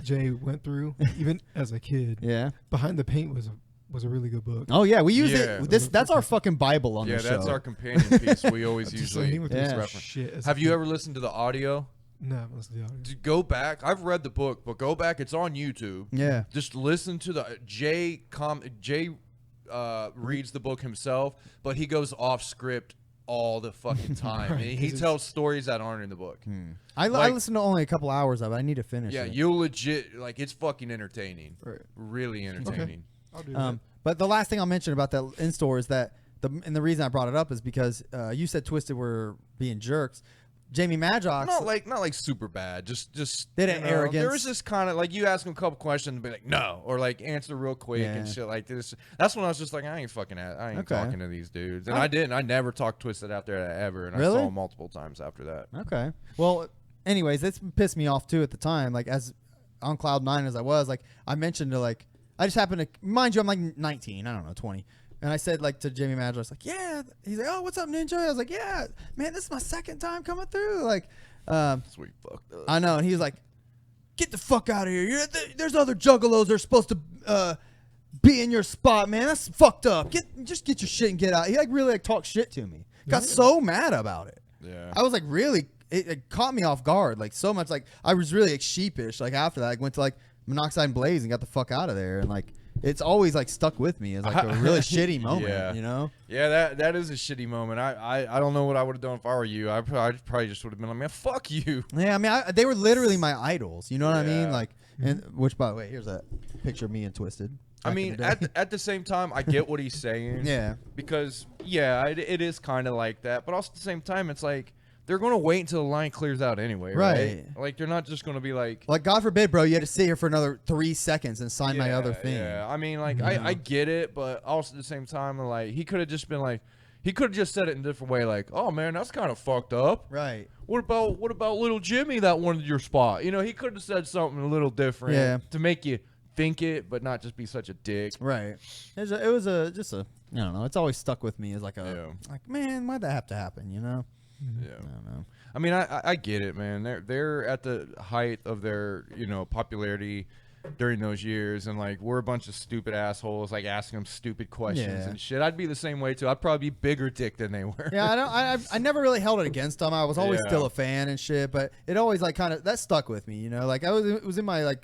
Jay went through, even as a kid. Yeah. Behind the Paint was a really good book. Oh yeah, we use it. That's our fucking Bible on the show. Yeah, that's our companion piece. We always usually reference. Have you ever listened to the audio? No, I haven't listened to the audio. Go back. I've read the book, but go back. It's on YouTube. Yeah. Just listen to the Jay reads the book himself, but he goes off script all the fucking time. Right, He tells stories that aren't in the book. I listened to only a couple hours of it. I need to finish it. You'll legit it's fucking entertaining. Right. Really entertaining. I'll do that. But the last thing I'll mention about that in store is that the reason I brought it up is because you said Twisted were being jerks. Jamie Madrox, not like super bad. Just they had arrogance. There was this kind of you ask him a couple questions and be like no, or answer real quick and shit like this. That's when I was just like, I ain't talking to these dudes, and I never talked Twisted out there ever, and really? I saw him multiple times after that. Okay, well, anyways, it's pissed me off too at the time. As on cloud 9 as I was, I mentioned to I just happened to mind you, I'm 19, I don't know, 20. And I said to Jamie Madrox, yeah. He's like, oh, what's up, Ninja? I was like, yeah, man, this is my second time coming through. Sweet fucked up. I know. And he was like, get the fuck out of here. There's other juggalos that are supposed to be in your spot, man. That's fucked up. Just get your shit and get out. He really talked shit to me. Got so mad about it. Yeah. I was really, it caught me off guard. So much I was really sheepish. After that, I went to Monoxide and Blaze and got the fuck out of there. And it's always stuck with me as a really shitty moment, Yeah, that is a shitty moment. I don't know what I would have done if I were you. I probably just would have been like, man, fuck you. Yeah, I mean, they were literally my idols. You know what I mean? Yeah. And which, by the way, here's a picture of me and Twisted. I mean, at the same time, I get what he's saying. Yeah. Because it is kind of like that, but also at the same time, it's they're going to wait until the line clears out anyway, right? They're not just going to be God forbid, bro, you had to sit here for another 3 seconds and sign my other thing. Yeah, I mean, I get it, but also at the same time, he could have just been he could have just said it in a different way, oh man, that's kind of fucked up. Right. What about little Jimmy that wanted your spot? He could have said something a little different to make you think it, but not just be such a dick. Right. It was just a I don't know. It's always stuck with me as man, why'd that have to happen? Yeah. I don't know. I mean, I get it, man. They're at the height of their popularity during those years, and we're a bunch of stupid assholes asking them stupid questions and shit. I'd be the same way too. I'd probably be bigger dick than they were. Yeah, I never really held it against them. I was always still a fan and shit, but it always kind of that stuck with me. It was in my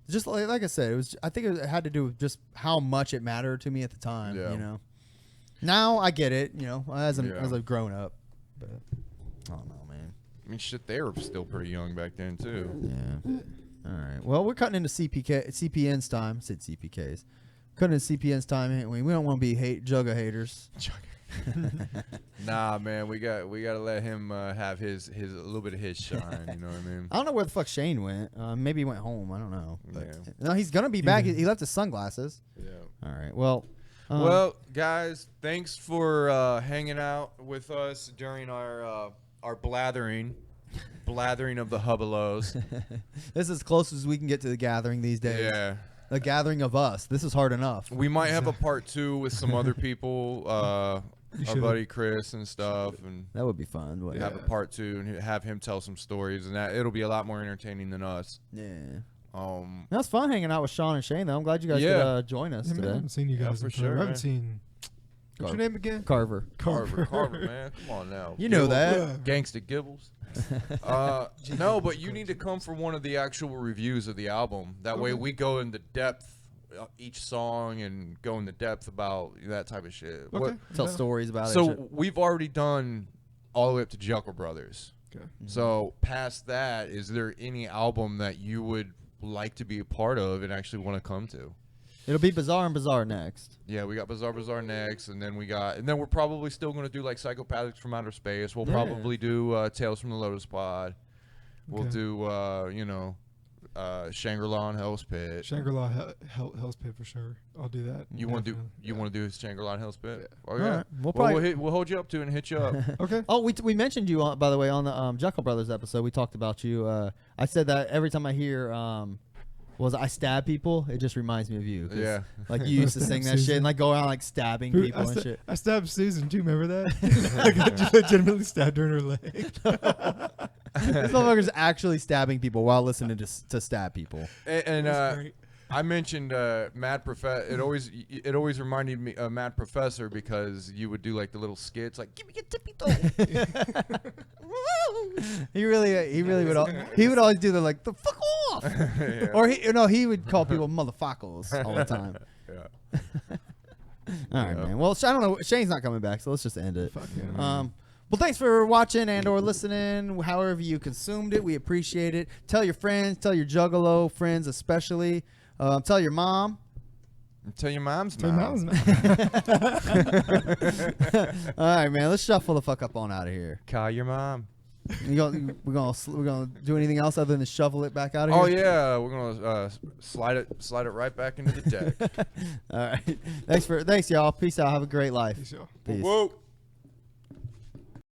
just like I said, it was. I think it had to do with just how much it mattered to me at the time. Yeah. Now I get it. As I've grown up. But I don't know, man. I mean, shit, they were still pretty young back then too. Yeah. All right. Well, we're cutting into CPN's time. I said CPKs. Cutting into CPN's time, ain't we? We don't want to be Jugga haters. Nah, man, we got to let him have his a little bit of his shine. You know what I mean? I don't know where the fuck Shane went. Maybe he went home. I don't know. But Yeah. no, he's gonna be back. He left his sunglasses. Yeah. All right. Well. Well, guys, thanks for hanging out with us during our our blathering of the hubbalos. This is as close as we can get to the gathering these days. Yeah. The gathering of us. This is hard enough. We might have a part 2 with some other people, our buddy Chris and stuff, and That would be fun. we have a part 2 and have him tell some stories, and that it'll be a lot more entertaining than us. Yeah. That's That's fun hanging out with Shawn and Shane, though. I'm glad you guys Yeah. could join us Yeah, man, I today. haven't seen you Yeah, guys for in sure, forever. I haven't man. seen. What's your name again? Carver. Carver, man, come on now. You know that. Yeah. Gangsta Gibbles. No, but you need to come for one of the actual reviews of the album. That way we go into depth each song and go into depth about that type of shit. Okay. Tell Yeah. stories about it. So shit. we've already done all the way up to Juggalo Brothers. Okay. So past that, is there any album that you would like to be a part of and actually want to come to? It'll be Bizarre and Bizarre next. Yeah, we got Bizarre next, and then we're probably still gonna do like Psychopathics from Outer Space. We'll probably do Tales from the Lotus Pod. We'll Okay. do Shangri-La and Hell's Pit. Shangri-La Hell's Pit for sure. I'll do that. You want to do Definitely. Shangri-La and Hell's Pit? Yeah. Oh All yeah. right. We'll Well, probably. we'll hold you up to it and hit you up. Okay. Oh, we mentioned you by the way on the Juggalo Brothers episode. We talked about you. I said that every time I hear I stab people, it just reminds me of you. 'Cause, Yeah. Like you used to sing that shit Susan. and like go around like stabbing people and shit. I stabbed Susan too. Remember that? I legitimately stabbed her in her leg. This motherfucker's actually stabbing people while listening to stab people. And I mentioned Mad Professor. It always reminded me of Mad Professor because you would do like the little skits, like "Give me your tippy toe." He really would always do the fuck off, Yeah. or he would call people motherfuckers all the time. Yeah. All right, man. Well, I don't know. Shane's not coming back, so let's just end it. Fuck yeah. Well, thanks for watching and/or listening. However you consumed it, we appreciate it. Tell your friends, tell your Juggalo friends especially. Tell your mom. Tell your mom's Tell mom. your mom's All right, man. Let's shuffle the fuck up on out of here. Call your mom. We're gonna do anything else other than shovel it back out of here? Oh yeah, we're gonna slide it right back into the deck. All right. Thanks y'all. Peace out. Have a great life. Peace, y'all. Peace. Whoa.